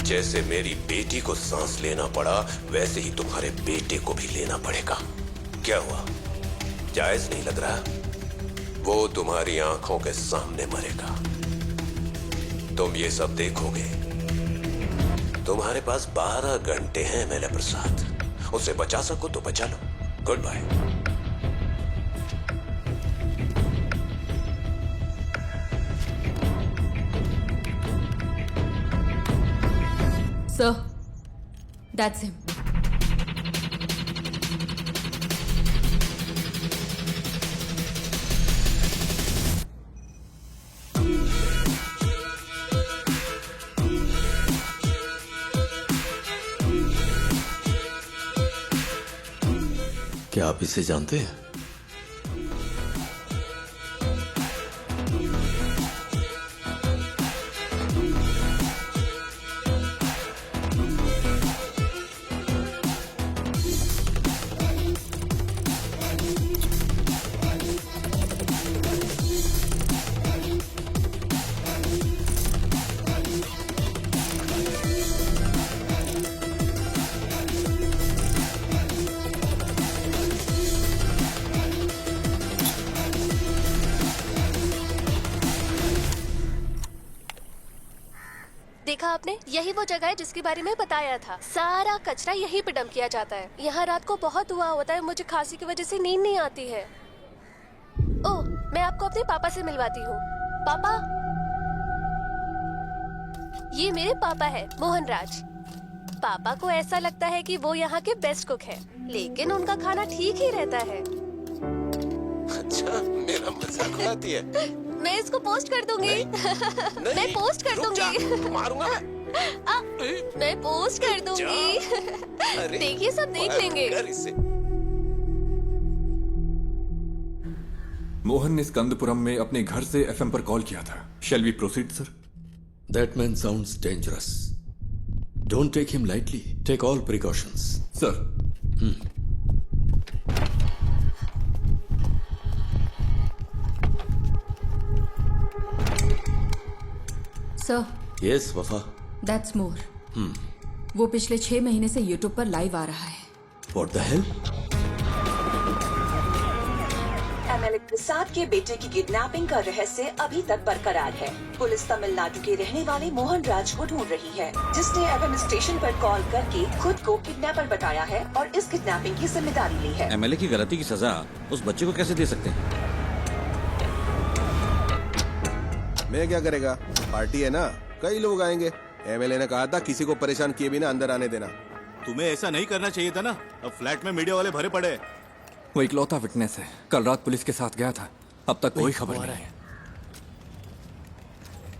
जैसे मेरी बेटी को सांस लेना पड़ा, वैसे ही तुम्हारे बेटे को भी लेना पड़ेगा। क्या हुआ? जायज नहीं लग रहा? वो तुम्हारी आंखों के सामने मरेगा, तुम ये सब देखोगे। तुम्हारे पास 12 घंटे हैं एमएलए प्रसाद। उसे बचा सको तो बचा लो। Good bye. Sir, that's him. क्या आप इसे जानते हैं? आपने? यही वो जगह है जिसके बारे में बताया था। सारा कचरा यहीं पे डंप किया जाता है। यहाँ रात को बहुत धुआं होता है, मुझे खांसी की वजह से नींद नहीं आती है। ओह, मैं आपको अपने पापा से मिलवाती हूँ। पापा, ये मेरे पापा है, मोहन राज। पापा को ऐसा लगता है कि वो यहाँ के बेस्ट कुक है, लेकिन उनका खाना ठीक ही रहता है। अच्छा, मेरा मजाक उड़ाती है। मैं इसको पोस्ट कर दूंगी। मैं पोस्ट कर दूंगी। मारूंगा मैं। मैं पोस्ट कर दूंगी। देखिए, सब देख लेंगे। मोहन ने स्कंदपुरम में अपने घर से एफएम पर कॉल किया था। Shall we proceed sir? That man sounds dangerous. Don't take him lightly. Take all precautions. Sir. Sir. Yes, Wafa. That's more. वो पिछले 6 महीने से YouTube पर लाइव आ रहा है। What the hell? एमएलए प्रसाद के बेटे की किडनैपिंग का रहस्य अभी तक बरकरार है। पुलिस तमिलनाडु के रहने वाले मोहन राज को ढूंढ रही है, जिसने एफएम स्टेशन पर कॉल करके खुद को किडनैपर बताया है और इस किडनैपिंग की जिम्मेदारी ली है। एमएलए की गलती की सजा उस बच्चे को कैसे दे सकते हैं? मैं क्या करेगा, पार्टी है ना, कई लोग आएंगे। एमएलए ने कहा था किसी को परेशान किए बिना अंदर आने देना। तुम्हें ऐसा नहीं करना चाहिए था ना। अब फ्लैट में मीडिया वाले भरे पड़े। वो इकलौता विटनेस है, कल रात पुलिस के साथ गया था, अब तक कोई खबर नहीं है।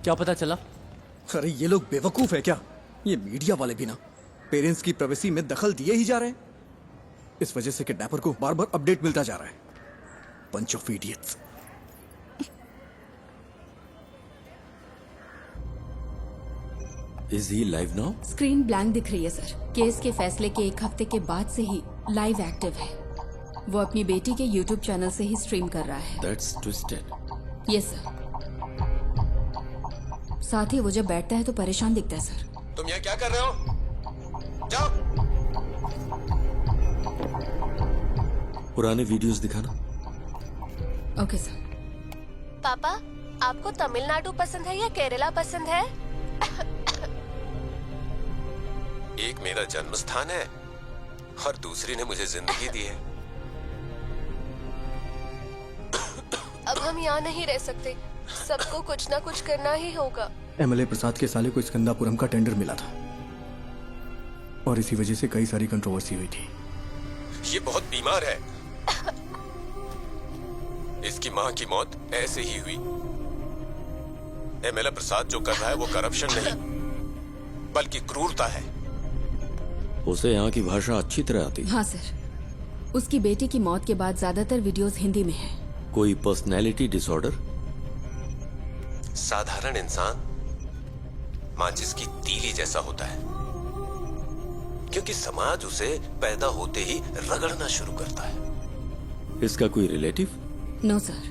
क्या पता चला? अरे ये लोग बेवकूफ है क्या? ये मीडिया वाले भी ना पेरेंट्स की प्राइवेसी में दखल दिए ही जा रहे हैं। इस वजह से किडनैपर को बार बार अपडेट मिलता जा रहा है। Bunch of idiots. Is he live now? Screen blank दिख रही है सर। केस के फैसले के 1 हफ्ते के बाद से ही लाइव एक्टिव है। वो अपनी बेटी के YouTube चैनल से ही स्ट्रीम कर रहा है। That's twisted. Yes sir. साथ ही वो जब बैठता है तो परेशान दिखता है सर। तुम यहाँ क्या कर रहे हो? जाओ। पुराने वीडियोस दिखाना। Okay sir. पापा, आपको तमिलनाडु पसंद है या केरला पसंद है? एक मेरा जन्म स्थान है और दूसरी ने मुझे जिंदगी दी है। अब हम यहाँ नहीं रह सकते, सबको कुछ ना कुछ करना ही होगा। एमएलए प्रसाद के साले को स्कंदापुरम का टेंडर मिला था और इसी वजह से कई सारी कंट्रोवर्सी हुई थी। ये बहुत बीमार है। इसकी माँ की मौत ऐसे ही हुई। एमएलए प्रसाद जो कर रहा है वो करप्शन नहीं बल्कि क्रूरता है। उसे यहाँ की भाषा अच्छी तरह आती है। हाँ सर। उसकी बेटी की मौत के बाद ज्यादातर वीडियोस हिंदी में हैं। कोई पर्सनैलिटी डिसऑर्डर? साधारण इंसान माचिस की तीली जैसा होता है, क्योंकि समाज उसे पैदा होते ही रगड़ना शुरू करता है। इसका कोई रिलेटिव? नो सर,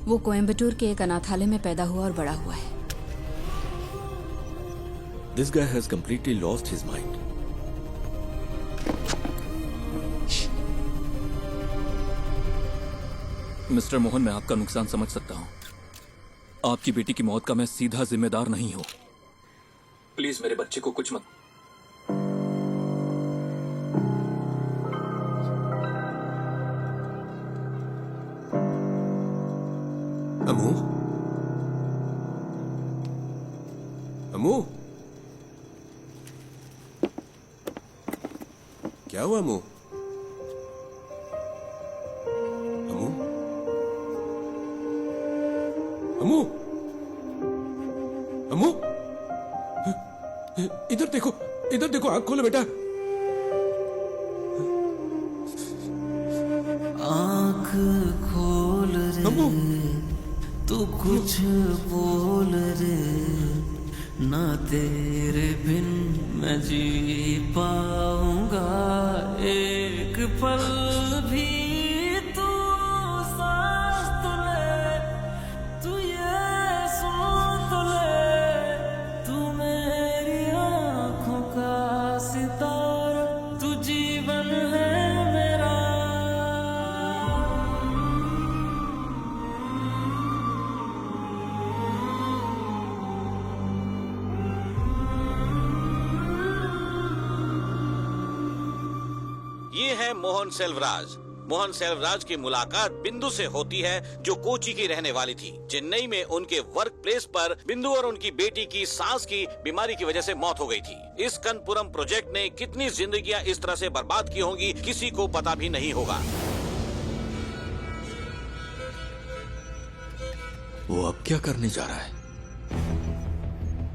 वो कोयम्बटूर के एक अनाथालय में पैदा हुआ और बड़ा हुआ है। This guy has completely lost his mind. Mister Mohan, मैं आपका नुकसान समझ सकता हूं। आपकी बेटी की मौत का मैं सीधा जिम्मेदार नहीं हूं। प्लीज मेरे बच्चे को कुछ मत। अमू, अमू, क्या हुआ अमू? अमू, अमू, अमू, इधर देखो, इधर देखो, आंख खोलो बेटा। आंख खोल रे, तू कुछ बोल रे, ना तेरे बिन मैं जी पाऊंगा एक पल भी। तू सांस तो ले, तू ये सुन तो ले, तू मेरी आंखों का सितारा, तू जीवन है मेरा। ये है मोहन सेल्वराज। मोहन सेल्वराज की मुलाकात बिंदु से होती है, जो कोची की रहने वाली थी। चेन्नई में उनके वर्क प्लेस पर बिंदु और उनकी बेटी की सांस की बीमारी की वजह से मौत हो गई थी। इस कनपुरम प्रोजेक्ट ने कितनी जिंदगियां इस तरह से बर्बाद की होंगी, किसी को पता भी नहीं होगा। वो अब क्या करने जा रहा है?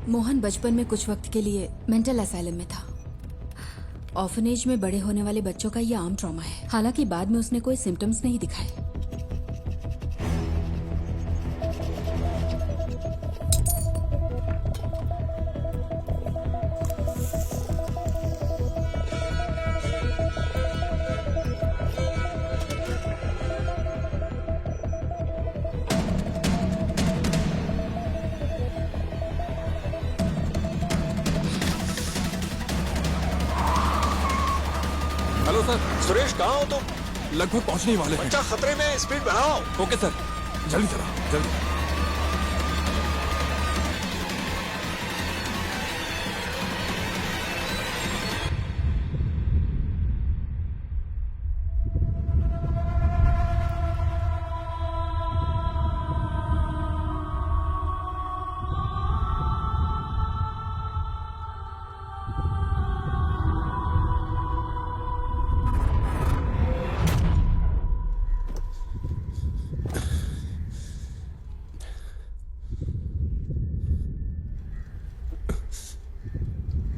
मोहन बचपन में कुछ वक्त के लिए मेंटल असाइलम में था। ऑर्फनेज में बड़े होने वाले बच्चों का ये आम ट्रॉमा है। हालांकि बाद में उसने कोई सिम्टम्स नहीं दिखाए। Hello sir. सुरेश कहाँ हो तुम? लगभग पहुंचने ही वाले हैं। बच्चा खतरे में, स्पीड बढ़ाओ। ओके सर, जल्दी चलाओ, जल्दी।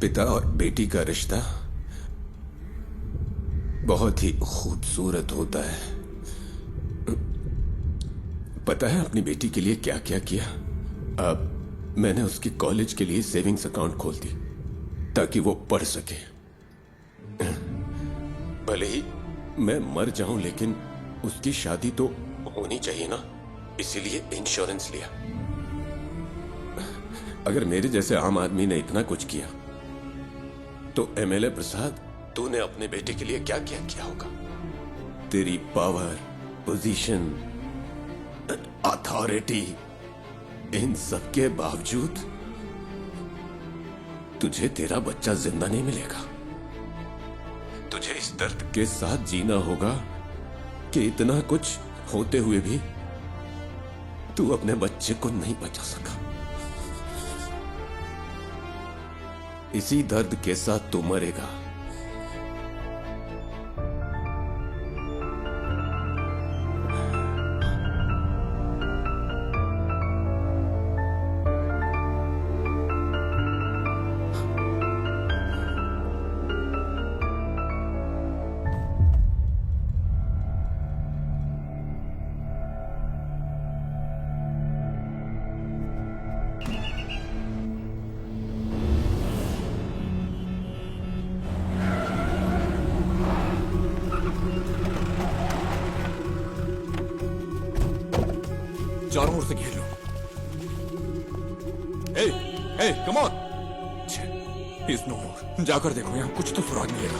पिता और बेटी का रिश्ता बहुत ही खूबसूरत होता है। पता है अपनी बेटी के लिए क्या क्या किया? अब मैंने उसकी कॉलेज के लिए सेविंग्स अकाउंट खोल दी ताकि वो पढ़ सके। भले ही मैं मर जाऊं, लेकिन उसकी शादी तो होनी चाहिए ना, इसीलिए इंश्योरेंस लिया। अगर मेरे जैसे आम आदमी ने इतना कुछ किया तो एमएलए प्रसाद, तूने अपने बेटे के लिए क्या क्या किया होगा? तेरी पावर, पोजीशन, अथॉरिटी, इन सब के बावजूद तुझे तेरा बच्चा जिंदा नहीं मिलेगा। तुझे इस दर्द के साथ जीना होगा कि इतना कुछ होते हुए भी तू अपने बच्चे को नहीं बचा सका। इसी दर्द के साथ तू मरेगा। चारों ओर से घेर लो। ए, कम ऑन। इस नो मोर। जाकर देखो, यहाँ कुछ तो सुराग मिलेगा।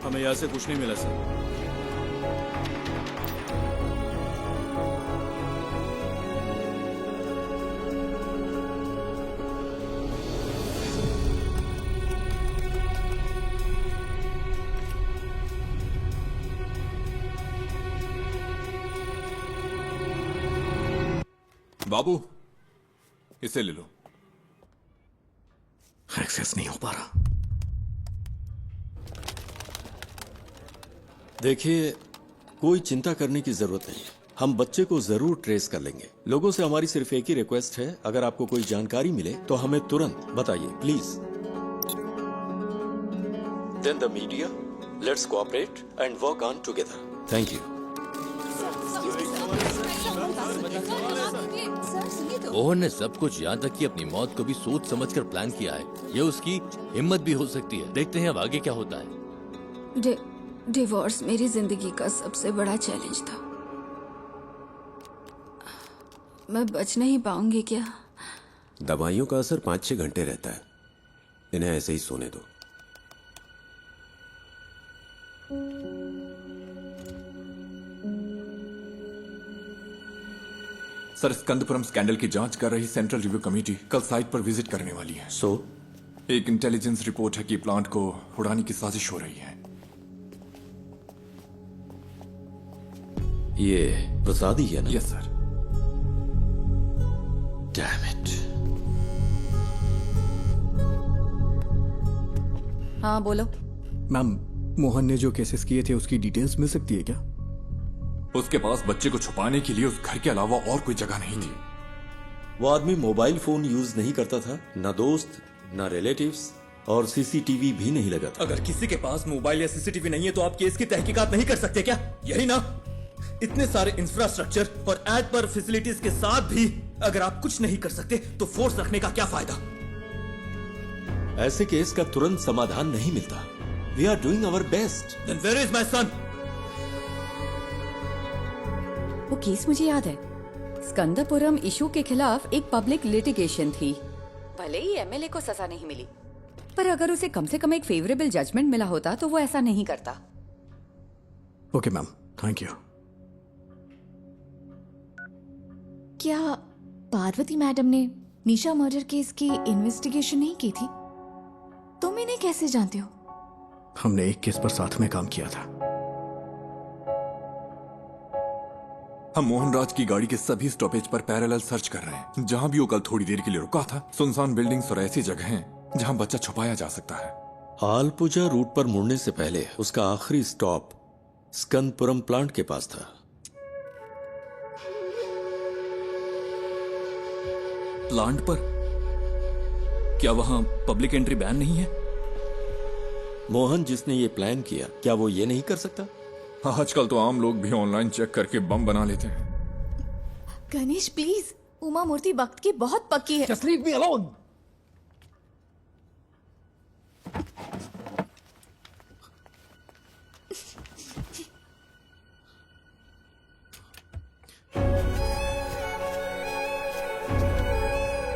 हमें यहाँ से कुछ नहीं मिला सर। बाबू, इसे ले लो। एक्सेस नहीं हो पा रहा। देखिए, कोई चिंता करने की जरूरत नहीं। हम बच्चे को जरूर ट्रेस कर लेंगे। लोगों से हमारी सिर्फ एक ही रिक्वेस्ट है, अगर आपको कोई जानकारी मिले तो हमें तुरंत बताइए, please. Then the media, let's cooperate and work on together. Thank you. Mohan ने सब कुछ यहाँ तक कि अपनी मौत को भी सोच समझकर प्लान किया है। ये उसकी हिम्मत भी हो सकती है। देखते हैं अब आगे क्या होता है। डिवोर्स मेरी जिंदगी का सबसे बड़ा चैलेंज था। मैं बच नहीं पाऊंगी क्या? दवाइयों का असर 5-6 घंटे रहता है। इन्हें ऐसे ही सोने दो। सर, स्कंदपुरम स्कैंडल की जांच कर रही सेंट्रल रिव्यू कमेटी कल साइट पर विजिट करने वाली है। एक इंटेलिजेंस रिपोर्ट है कि प्लांट को उड़ाने की साजिश हो रही है। ये प्रसाद ही है ना? Yes sir. Damn it. हाँ बोलो। मैम, मोहन ने जो केसेस किए थे उसकी डिटेल्स मिल सकती है क्या? उसके पास बच्चे को छुपाने के लिए उस घर के अलावा और कोई जगह नहीं थी। वो आदमी मोबाइल फोन यूज नहीं करता था, ना दोस्त, ना रिलेटिव्स, और सीसीटीवी भी नहीं लगा था। अगर किसी के पास मोबाइल या सीसीटीवी नहीं है तो आप केस की तहकीकात नहीं कर सकते क्या? यही ना? इतने सारे इंफ्रास्ट्रक्चर और एड पर फैसिलिटीज के साथ भी अगर आप कुछ नहीं कर सकते तो फोर्स रखने का क्या फायदा? ऐसे केस का तुरंत समाधान नहीं मिलता। We are doing our best. Then where is my son? वो केस मुझे याद है। स्कंदपुरम इशू के खिलाफ एक पब्लिक लिटिगेशन थी। भले ही एमएलए को सजा नहीं मिली, पर अगर उसे कम से कम एक फेवरेबल जजमेंट मिला होता तो वो ऐसा नहीं करता। Okay ma'am, thank you. क्या पार्वती मैडम ने निशा मर्डर केस की इन्वेस्टिगेशन नहीं की थी? तुम इन्हें कैसे जानते हो? हमने एक केस पर साथ में काम किया था। हम मोहनराज की गाड़ी के सभी स्टॉपेज पर पैरेलल सर्च कर रहे हैं। जहां भी वो कल थोड़ी देर के लिए रुका था, सुनसान बिल्डिंग्स और ऐसी जगह हैं जहां बच्चा छुपाया जा सकता है। आलपुजा रूट पर मुड़ने से पहले उसका आखिरी स्टॉप स्कंदपुरम प्लांट के पास था। प्लांट पर? क्या वहां पब्लिक एंट्री बैन नहीं है? मोहन जिसने ये प्लान किया, क्या वो ये नहीं कर सकता? आजकल तो आम लोग भी ऑनलाइन चेक करके बम बना लेते हैं। गणेश प्लीज, उमा मूर्ति वक्त की बहुत पक्की है। Just leave me alone.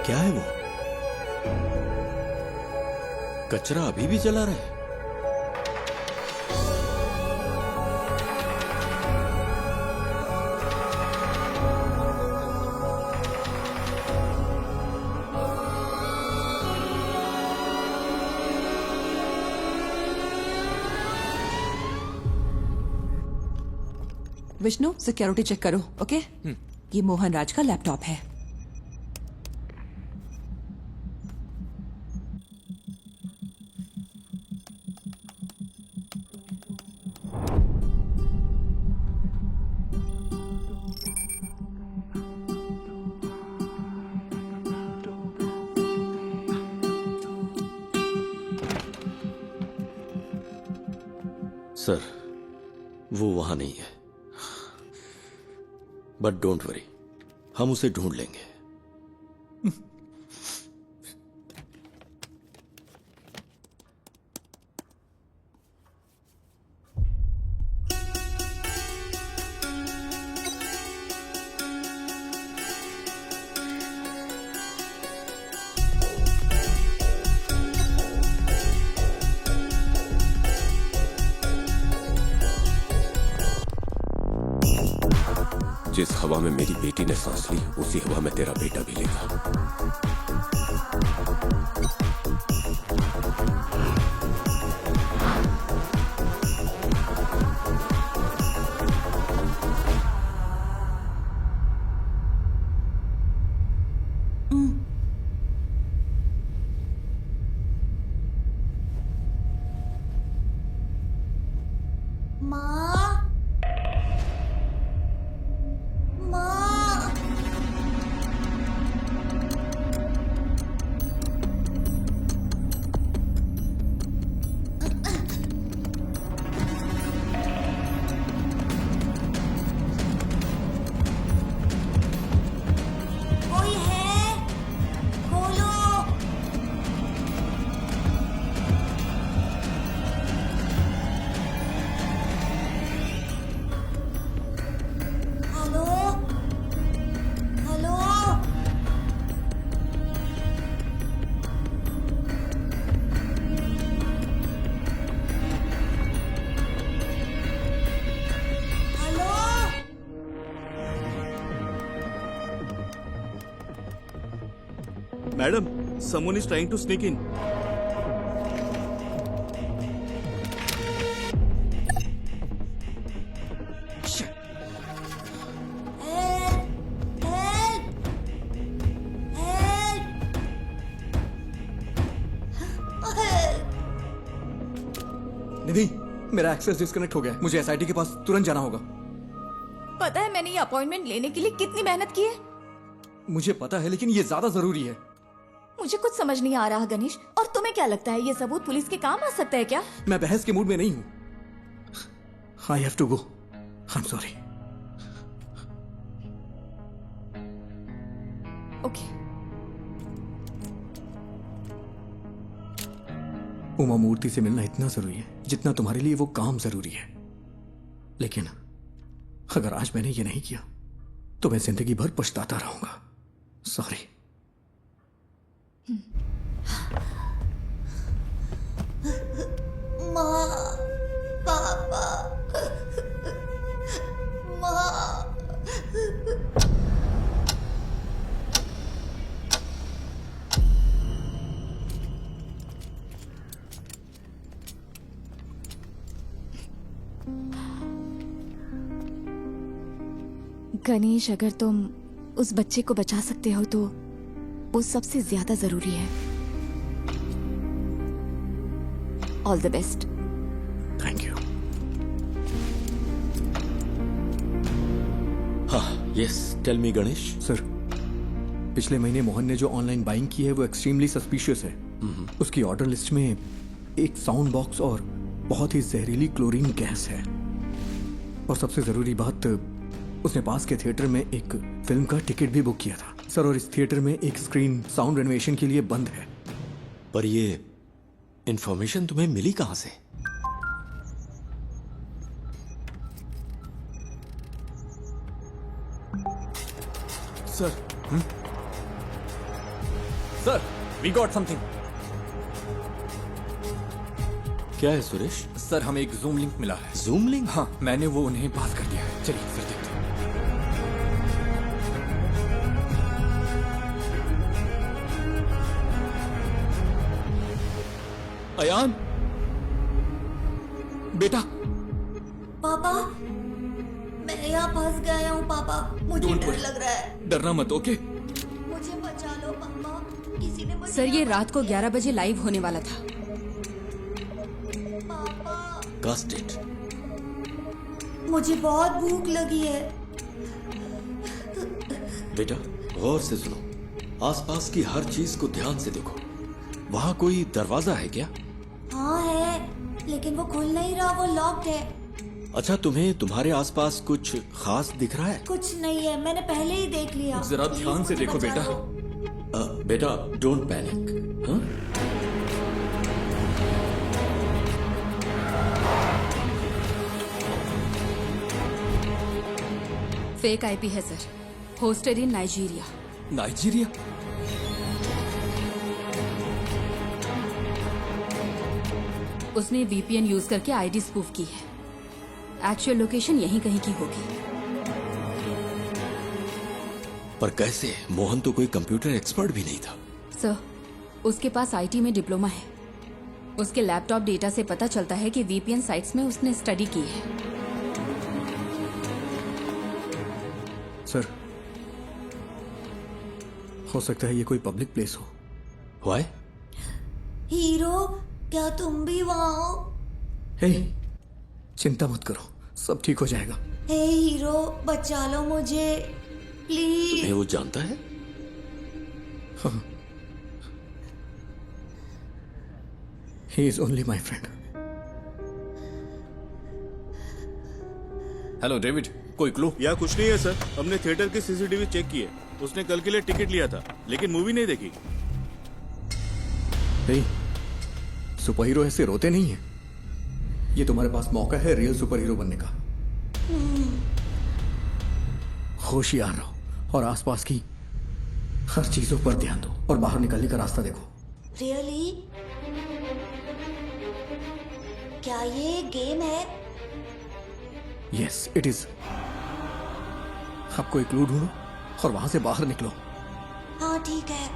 क्या है वो? कचरा अभी भी जला रहा है। विष्णु, सिक्योरिटी चेक करो। ओके? ये मोहन राज का लैपटॉप है। सर, वो वहां नहीं है, बट डोंट वरी, हम उसे ढूंढ लेंगे। जिस हवा में मेरी बेटी ने सांस ली, उसी हवा में तेरा बेटा भी लेगा। Madam, someone is trying to sneak in. निधि, मेरा एक्सेस डिस्कनेक्ट हो गया है। मुझे एसआईटी के पास तुरंत जाना होगा। पता है मैंने ये अपॉइंटमेंट लेने के लिए कितनी मेहनत की है? मुझे पता है, लेकिन ये ज्यादा जरूरी है। मुझे कुछ समझ नहीं आ रहा गणेश। और तुम्हें क्या लगता है ये सबूत पुलिस के काम आ सकता है क्या? मैं बहस के मूड में नहीं हूं। I have to go. I am sorry. Okay. Uma Murthy से मिलना इतना जरूरी है जितना तुम्हारे लिए वो काम जरूरी है। लेकिन अगर आज मैंने ये नहीं किया तो मैं जिंदगी भर पछताता रहूंगा। सॉरी। माँ, पापा, माँ। गणेश, अगर तुम उस बच्चे को बचा सकते हो तो वो सबसे ज्यादा जरूरी है। All the best. Thank you. हाँ, yes, tell me Ganesh. Sir, पिछले महीने मोहन ने जो ऑनलाइन बाइंग की है वो एक्सट्रीमली सस्पिशियस है। उसकी ऑर्डर लिस्ट में एक साउंड बॉक्स और बहुत ही जहरीली क्लोरीन गैस है। और सबसे जरूरी बात, उसने पास के थिएटर में एक फिल्म का टिकट भी बुक किया था सर। और इस थिएटर में एक स्क्रीन साउंड रेनोवेशन के लिए बंद है। पर ये इंफॉर्मेशन तुम्हें मिली कहां से? Sir, sir, we got something. क्या है सुरेश? सर, हमें एक जूम लिंक मिला है। Zoom link? हाँ, मैंने वो उन्हें पास कर दिया है। चलिए फिर देखते हैं। अयान, बेटा। पापा, मैं यहाँ फंस गया हूँ पापा। मुझे डर लग रहा है। डरना मत, ओके? मुझे बचा लो पापा। किसी ने मुझे सर, ये रात को 11 बजे लाइव होने वाला था। Cast it. मुझे बहुत भूख लगी है। बेटा, गौर से सुनो। आसपास की हर चीज को ध्यान से देखो। वहां कोई दरवाजा है क्या? हाँ है, लेकिन वो खुल नहीं रहा। वो लॉक्ड है। अच्छा, तुम्हें तुम्हारे आसपास कुछ खास दिख रहा है? कुछ नहीं है, मैंने पहले ही देख लिया। जरा ध्यान से देखो बेटा। बेटा, डोंट पैनिक। हाँ? फेक आईपी है सर, होस्टेड इन नाइजीरिया। नाइजीरिया? उसने वीपीएन यूज करके आईडी स्पूफ की है। एक्चुअल लोकेशन यहीं कहीं की होगी। पर कैसे? मोहन तो कोई कंप्यूटर एक्सपर्ट भी नहीं था। सर, उसके पास आईटी में डिप्लोमा है। उसके लैपटॉप डेटा से पता चलता है कि वीपीएन साइट्स में उसने स्टडी की है। सर, हो सकता है ये कोई पब्लिक प्लेस हो। Why? हीरो, क्या तुम भी वहाँ हो? हे, चिंता मत करो, सब ठीक हो जाएगा। हे हीरो, बचा लो मुझे प्लीज। तुम्हें वो जानता है? हाँ। He is only my friend. Hello David, कोई क्लू? या कुछ नहीं है सर। हमने थिएटर के सीसीटीवी चेक किए। उसने कल के लिए टिकट लिया था, लेकिन मूवी नहीं देखी। hey, सुपर हीरो ऐसे रोते नहीं है। ये तुम्हारे पास मौका है रियल सुपर हीरो बनने का। होशियार रहो और आसपास की हर चीजों पर ध्यान दो और बाहर निकलने का रास्ता देखो। रियली? क्या ये गेम है? Yes, it is. अब कोई क्लू ढूंढो और वहां से बाहर निकलो। हाँ ठीक है।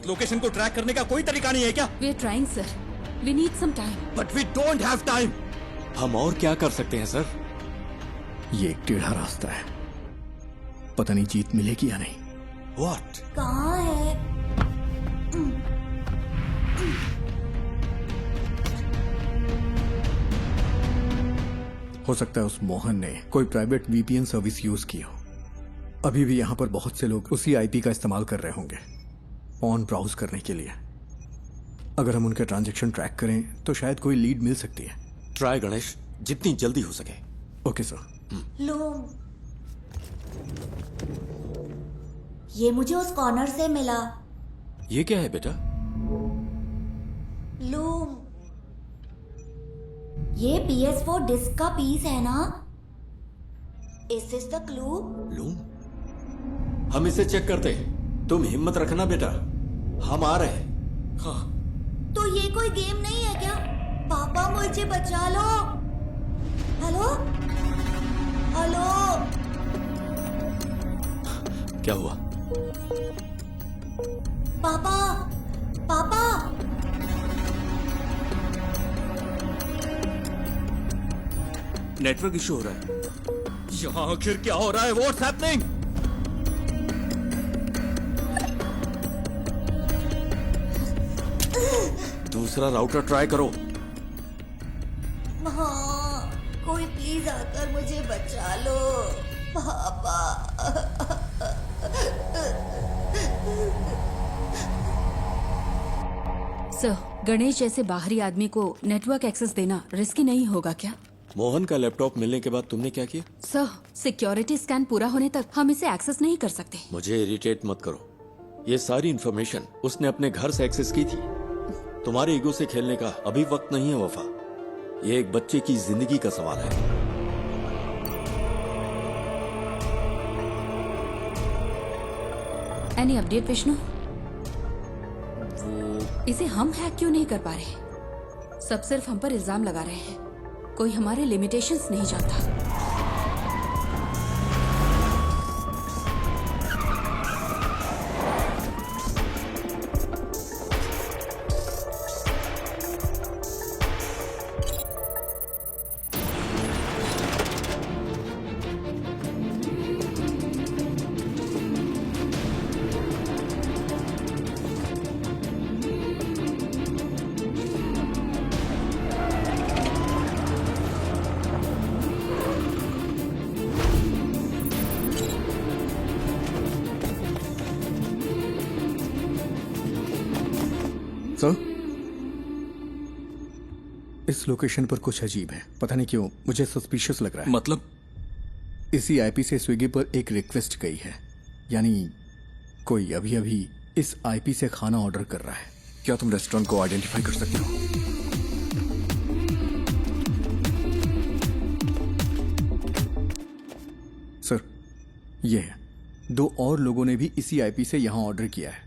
लोकेशन को ट्रैक करने का कोई तरीका नहीं है क्या? We are trying sir, we need some time. But we don't have time. हम और क्या कर सकते हैं सर? ये एक टेढ़ा रास्ता है, पता नहीं जीत मिलेगी या नहीं। What? कहाँ है? हो सकता है उस मोहन ने कोई प्राइवेट वीपीएन सर्विस यूज की हो। अभी भी यहाँ पर बहुत से लोग उसी आईपी का इस्तेमाल कर रहे होंगे ऑन ब्राउज करने के लिए। अगर हम उनके ट्रांजैक्शन ट्रैक करें तो शायद कोई लीड मिल सकती है। ट्राई गणेश, जितनी जल्दी हो सके। Okay sir. लूम, ये मुझे उस कॉर्नर से मिला। ये क्या है बेटा? लूम, ये PS4 डिस्क का पीस है ना? Is this the clue? Loom, हम इसे चेक करते हैं। तुम हिम्मत रखना बेटा, हम आ रहे हैं। हाँ। तो ये कोई गेम नहीं है क्या? पापा मुझे बचा लो। हेलो हेलो, क्या हुआ? पापा पापा, नेटवर्क इशू हो रहा है। यहाँ आखिर क्या हो रहा है? What's happening? दूसरा राउटर ट्राई करो। हाँ, कोई प्लीज आकर मुझे बचा लो पापा। सर, गणेश जैसे बाहरी आदमी को नेटवर्क एक्सेस देना रिस्की नहीं होगा क्या? मोहन का लैपटॉप मिलने के बाद तुमने क्या किया? सर, सिक्योरिटी स्कैन पूरा होने तक हम इसे एक्सेस नहीं कर सकते। मुझे इरिटेट मत करो। ये सारी इंफॉर्मेशन उसने अपने घर से एक्सेस की थी। तुम्हारे ईगो से खेलने का अभी वक्त नहीं है वफा। ये एक बच्चे की जिंदगी का सवाल है। Any update Vishnu? इसे हम हैक क्यों नहीं कर पा रहे? सब सिर्फ हम पर इल्जाम लगा रहे हैं। कोई हमारे लिमिटेशंस नहीं जानता। सर, इस लोकेशन पर कुछ अजीब है। पता नहीं क्यों मुझे सस्पिशियस लग रहा है। मतलब? इसी आईपी से स्विगी पर एक रिक्वेस्ट गई है, यानी कोई अभी अभी इस आईपी से खाना ऑर्डर कर रहा है। क्या तुम रेस्टोरेंट को आइडेंटिफाई कर सकते हो? सर, ये है। 2 और लोगों ने भी इसी आईपी से यहां ऑर्डर किया है।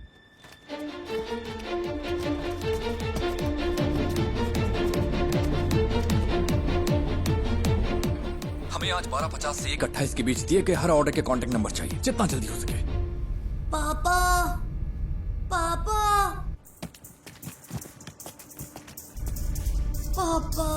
हमें आज 12:50 से 1:28 के बीच दिए गए हर ऑर्डर के कांटेक्ट नंबर चाहिए, जितना जल्दी हो सके। पापा पापा पापा,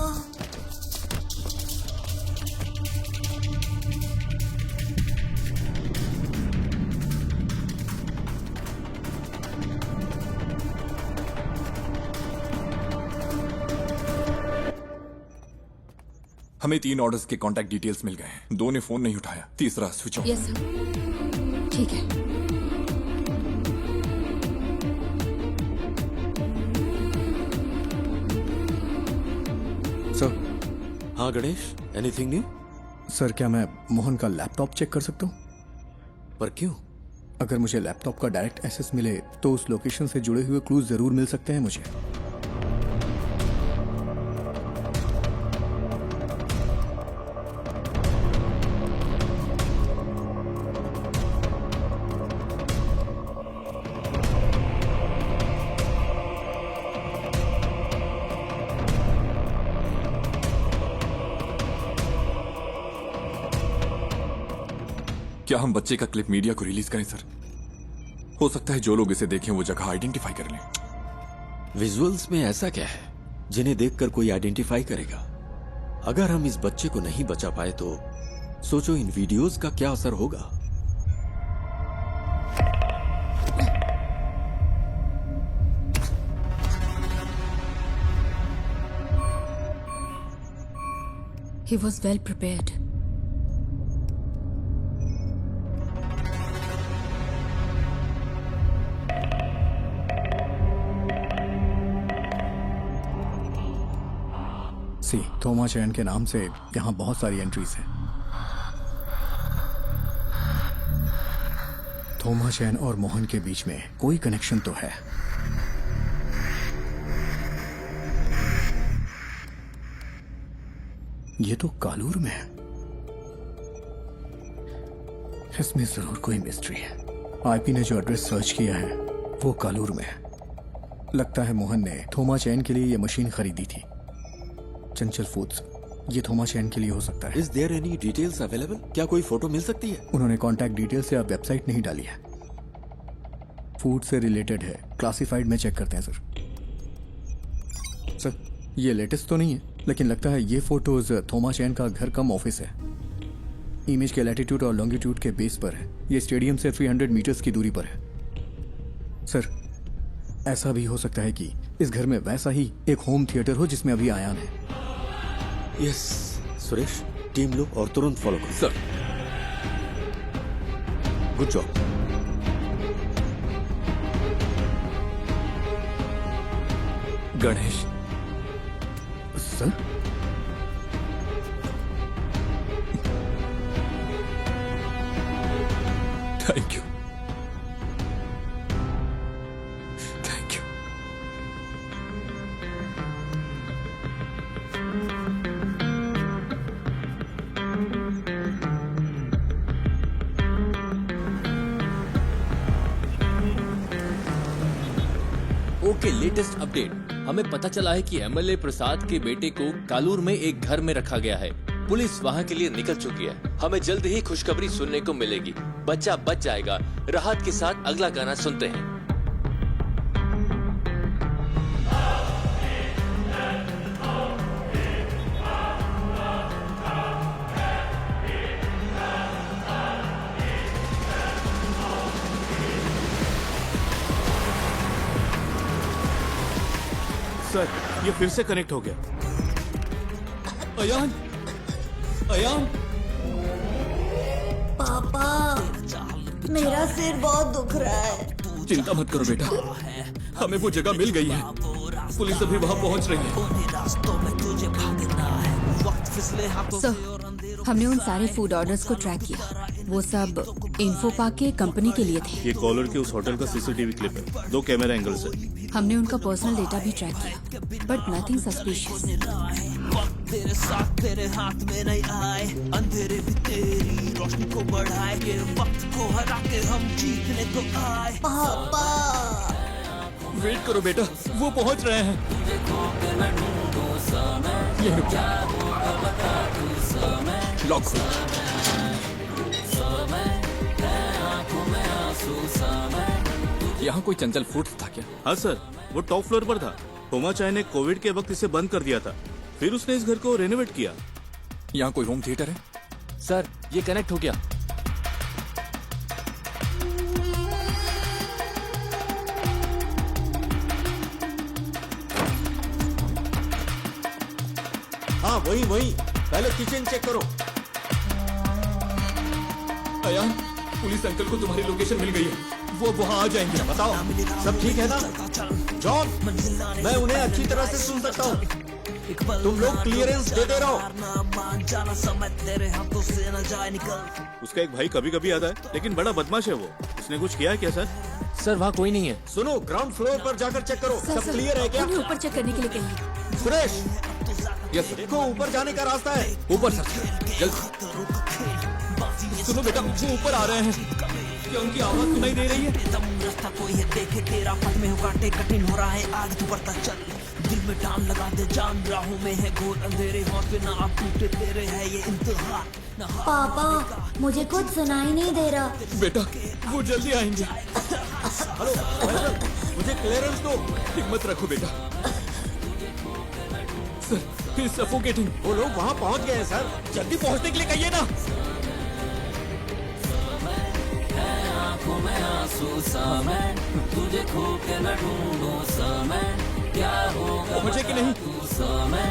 हमें 3 ऑर्डर्स के कांटेक्ट डिटेल्स मिल गए हैं। 2 ने फोन नहीं उठाया, तीसरा स्विच ऑफ। यस सर, ठीक है। सर। हाँ गणेश, एनीथिंग न्यू? सर, क्या मैं मोहन का लैपटॉप चेक कर सकता हूँ? पर क्यों? अगर मुझे लैपटॉप का डायरेक्ट एक्सेस मिले तो उस लोकेशन से जुड़े हुए क्लूज जरूर मिल सकते हैं मुझे। क्या हम बच्चे का क्लिप मीडिया को रिलीज करें सर? हो सकता है जो लोग इसे देखें वो जगह आइडेंटिफाई कर लें। विजुअल्स में ऐसा क्या है जिन्हें देखकर कोई आइडेंटिफाई करेगा? अगर हम इस बच्चे को नहीं बचा पाए तो सोचो इन वीडियोस का क्या असर होगा। He was well prepared. थोमा चैन के नाम से यहाँ बहुत सारी एंट्रीज हैं। थोमा चैन और मोहन के बीच में कोई कनेक्शन तो है। ये तो कालूर में है। इसमें जरूर कोई मिस्ट्री है। आईपी ने जो एड्रेस सर्च किया है वो कालूर में है। लगता है मोहन ने थोमा चैन के लिए ये मशीन खरीदी थी। चंचल फूड्स, ये थोमा चैन के लिए हो सकता है। Is there any details available? क्या कोई फोटो मिल सकती है? उन्होंने कॉन्टैक्ट डिटेल से अब वेबसाइट नहीं डाली है। फूड से रिलेटेड है, क्लासिफाइड में चेक करते हैं सर। सर ये लेटेस्ट तो नहीं है, लेकिन लगता है ये फोटोज थोमा चैन का घर कम ऑफिस है। इमेज के लैटिट्यूड और लॉन्गिट्यूड के बेस पर है। ये स्टेडियम से 300 मीटर्स की दूरी पर है। सर ऐसा भी हो सकता है कि इस घर में वैसा ही एक होम थिएटर हो जिसमें अभी आयान है। यस सुरेश, टीम लो और तुरंत फॉलो करो। Sir good job. Ganesh sir, thank you, thank you. Okay, latest update. हमें पता चला है कि एमएलए प्रसाद के बेटे को कालूर में एक घर में रखा गया है। पुलिस वहां के लिए निकल चुकी है। हमें जल्द ही खुशखबरी सुनने को मिलेगी। बच्चा बच जाएगा। राहत के साथ अगला गाना सुनते हैं। सर ये फिर से कनेक्ट हो गया। अयान, अयान, पापा मेरा सिर बहुत दुख रहा है। चिंता मत करो बेटा, हमें वो जगह मिल गई है। पुलिस अभी वहां पहुंच रही है। सर, हमने उन सारे फूड ऑर्डर्स को ट्रैक किया। वो सब इन्फो पार्क के कंपनी के लिए थे। ये कॉलर के उस होटल का सीसीटीवी क्लिप है। 2 कैमरा एंगल्स है। हमने उनका पर्सनल डेटा भी ट्रैक किया, बट नथिंग सस्पिशियस। तेरे साथ तेरे हाथ में नहीं आए, अंधेरे भी तेरी रोशनी को बढ़ाए, ये वक्त को हरा के हम जीतने को आए। पापा वेट करो बेटा, वो पहुंच रहे हैं। ये रुक जा। लॉक। यहाँ कोई चंचल फूड्स था क्या? हाँ सर, वो टॉप फ्लोर पर था। थोमा चाय ने कोविड के वक्त इसे बंद कर दिया था, फिर उसने इस घर को रेनोवेट किया। यहाँ कोई होम थिएटर है? सर ये कनेक्ट हो गया। हाँ वही वही, पहले किचन चेक करो। अयान, पुलिस अंकल को तुम्हारी लोकेशन मिल गई है। वो वहाँ आ जाएंगे। बताओ सब ठीक है ना? जॉन, मैं उन्हें अच्छी तरह से सुन सकता हूँ। तुम लोग क्लियरेंस देते रहो। उसका एक भाई कभी कभी आता है, लेकिन बड़ा बदमाश है वो। उसने कुछ किया क्या सर? सर वहाँ कोई नहीं है। सुनो, ग्राउंड फ्लोर पर जाकर चेक करो। सब क्लियर है क्या? ऊपर चेक करने के लिए कहिए। सुरेश, यस देखो ऊपर जाने का रास्ता है। ऊपर सर, जल्द। सुनो बेटा, वो ऊपर आ रहे हैं। क्या उनकी आवाज सुनाई दे रही है? रास्ता कोई है देखे तेरा, पथ में हो कांटे कठिन हो रहा है, आगे तू बढ़ता चल। दिल में टान लगा दे जान, राहों में है घोर अंधेरे, हौसले ना आप टूटे तेरे है ये इम्तिहान। पापा मुझे कुछ सुनाई नहीं दे रहा। बेटा वो जल्दी आएंगे। हेलो फैसल, मुझे क्लियरेंस दो। हिम्मत रखो बेटा। Sir, he is suffocating. वो लोग वहाँ पहुँच गए हैं सर। जल्दी पहुंचने के लिए कहिए ना। आंखों में आंसू सा मैं तुझे खो के न ढूंढूं सा मैं क्या होगा पहुंचे कि नहीं? तू सा मैं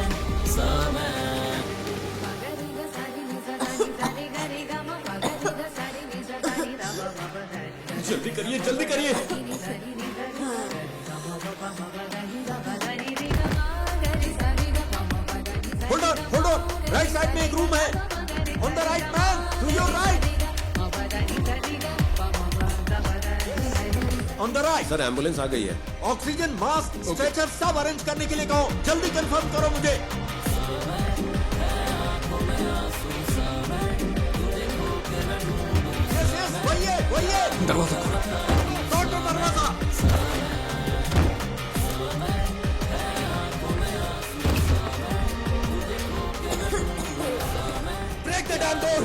जल्दी करिए, जल्दी करिए। होल्ड ऑन, राइट साइड में एक रूम है। On the right man, to your right. On the right. Sir ambulance आ गई है। ऑक्सीजन मास्क स्ट्रेचर सब अरेंज करने के लिए कहो। जल्दी कंफर्म करो मुझे। यस वही दरवाजा खोलो। दरवाजा। Break the damn door.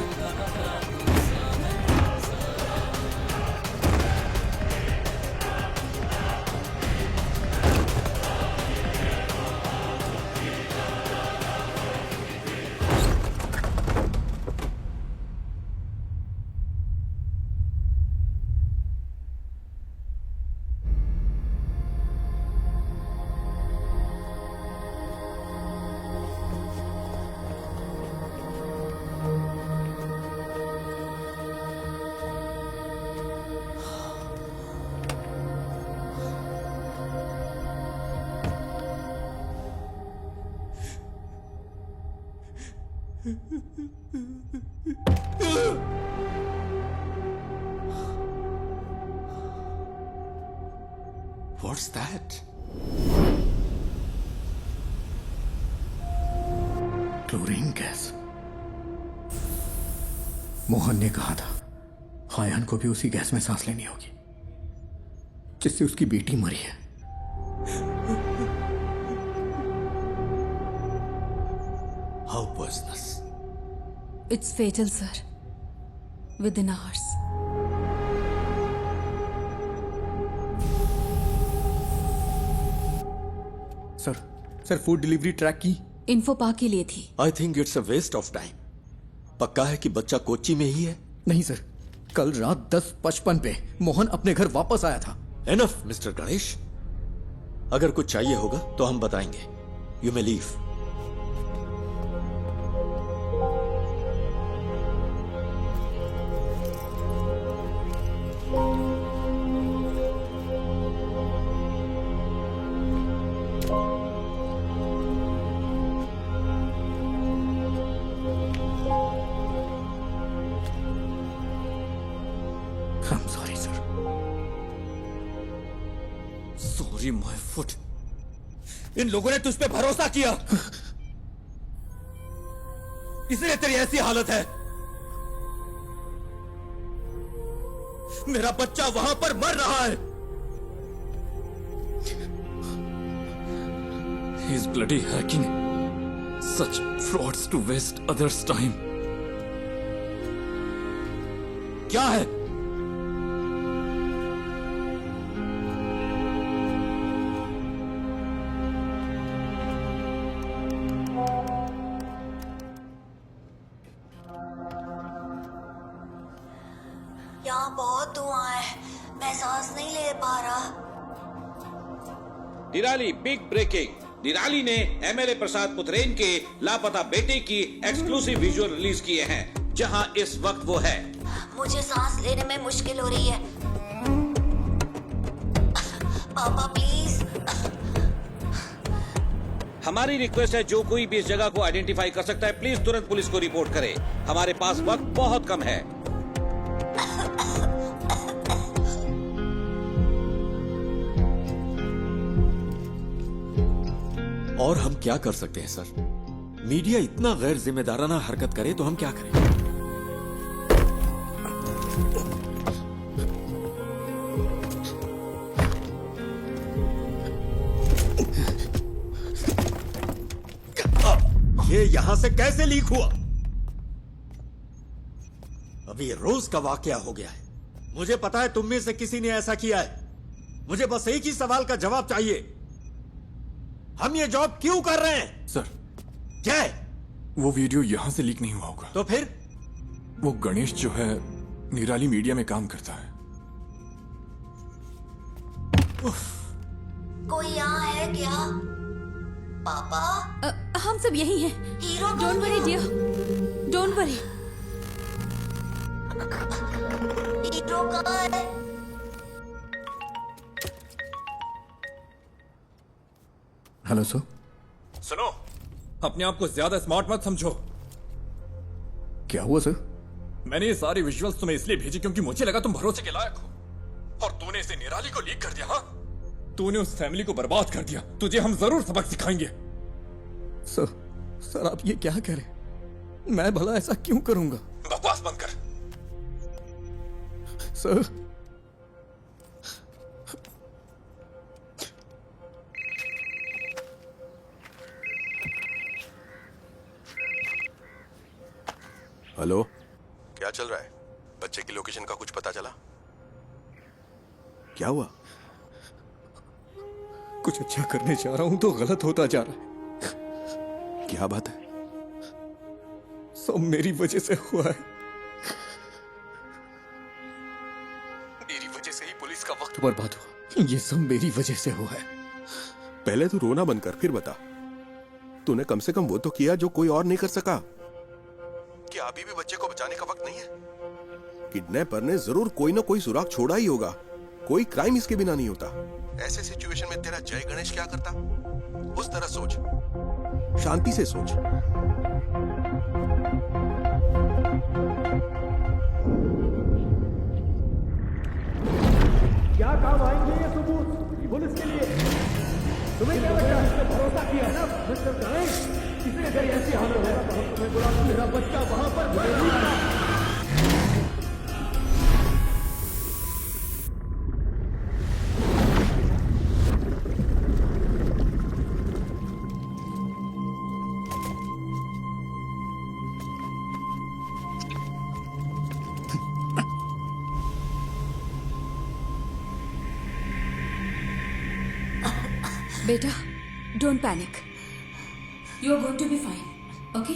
What's that? Chlorine gas. Mohan ने कहा था हायान को भी उसी गैस में सांस लेनी होगी जिससे उसकी बेटी मरी है। How poisonous? It's fatal, sir. Within hours. Sir food delivery track की इन्फो पा के लिए थी। I think it's a waste of time. पक्का है कि बच्चा कोच्चि में ही है? नहीं सर, कल रात 10:55 पे मोहन अपने घर वापस आया था। Enough, mister Ganesh. अगर कुछ चाहिए होगा तो हम बताएंगे। You may leave. I'm sorry, sir. Sorry, my foot. इन लोगों ने तुझ पे भरोसा किया, इसलिए तेरी ऐसी हालत है। मेरा बच्चा वहां पर मर रहा है। He's bloody hacking such frauds to waste others' time. क्या है? यहाँ बहुत धुआं है, मैं सांस नहीं ले पा रहा। निराली बिग ब्रेकिंग। निराली ने एमएलए प्रसाद पुथरेन के लापता बेटे की एक्सक्लूसिव विजुअल रिलीज किए हैं, जहां इस वक्त वो है। मुझे सांस लेने में मुश्किल हो रही है। पापा प्लीज। हमारी रिक्वेस्ट है, जो कोई भी इस जगह को आइडेंटिफाई कर सकता है, प्लीज तुरंत पुलिस को रिपोर्ट करे। हमारे पास वक्त बहुत कम है। और हम क्या कर सकते हैं सर? मीडिया इतना गैर जिम्मेदाराना हरकत करे तो हम क्या करें? ये यहां से कैसे लीक हुआ? अभी रोज का वाकया हो गया है। मुझे पता है तुम में से किसी ने ऐसा किया है। मुझे बस एक ही सवाल का जवाब चाहिए। हम ये जॉब क्यों कर रहे हैं? सर, क्या है? वो वीडियो यहां से लीक नहीं हुआ होगा। तो फिर? वो गणेश जो है निराली मीडिया में काम करता है। कोई यहाँ है क्या? पापा? हम सब यही हैं। Hero don't worry dear, don't worry. Hero कहाँ है? Hello sir. सुनो, अपने आप को ज्यादा स्मार्ट मत समझो। क्या हुआ सर? मैंने ये सारे विजुअल्स तुम्हें इसलिए भेजे क्योंकि मुझे लगा तुम भरोसे के लायक हो, और तूने इसे निराली को लीक कर दिया। हाँ, तूने उस फैमिली को बर्बाद कर दिया। तुझे हम जरूर सबक सिखाएंगे। सर आप ये क्या कह रहे हैं? मैं भला ऐसा क्यों करूंगा? बकवास बंद कर। सर हेलो, क्या चल रहा है? बच्चे की लोकेशन का कुछ पता चला? क्या हुआ? कुछ अच्छा करने जा रहा हूं तो गलत होता जा रहा है। क्या बात है? सब मेरी वजह से हुआ है। मेरी वजह से ही पुलिस का वक्त बर्बाद हुआ। ये सब मेरी वजह से हुआ है। पहले तू रोना बंद कर, फिर बता। तूने कम से कम वो तो किया जो कोई और नहीं कर सका। क्या अभी भी बच्चे को बचाने का वक्त नहीं है? किडनैपर ने जरूर कोई ना कोई सुराग छोड़ा ही होगा। कोई क्राइम इसके बिना नहीं होता। ऐसे सिचुएशन में तेरा जय गणेश क्या करता? उस तरह सोच, शांति से सोच। क्या काम आएंगे ये सबूत पुलिस के लिए? तुम्हें क्या लगता है? भरोसा किया ना मिस्टर गणेश? किसी अगर ऐसी हालत है तो हम तुम्हें बुला, मेरा बच्चा वहां पर बेटा, don't panic. You are going to be fine, okay?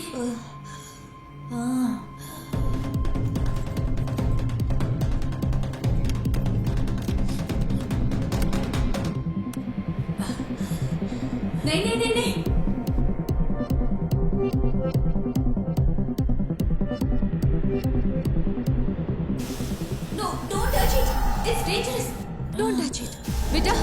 नहीं नहीं नहीं नहीं। No, don't touch it, it's dangerous. Don't touch it बेटा।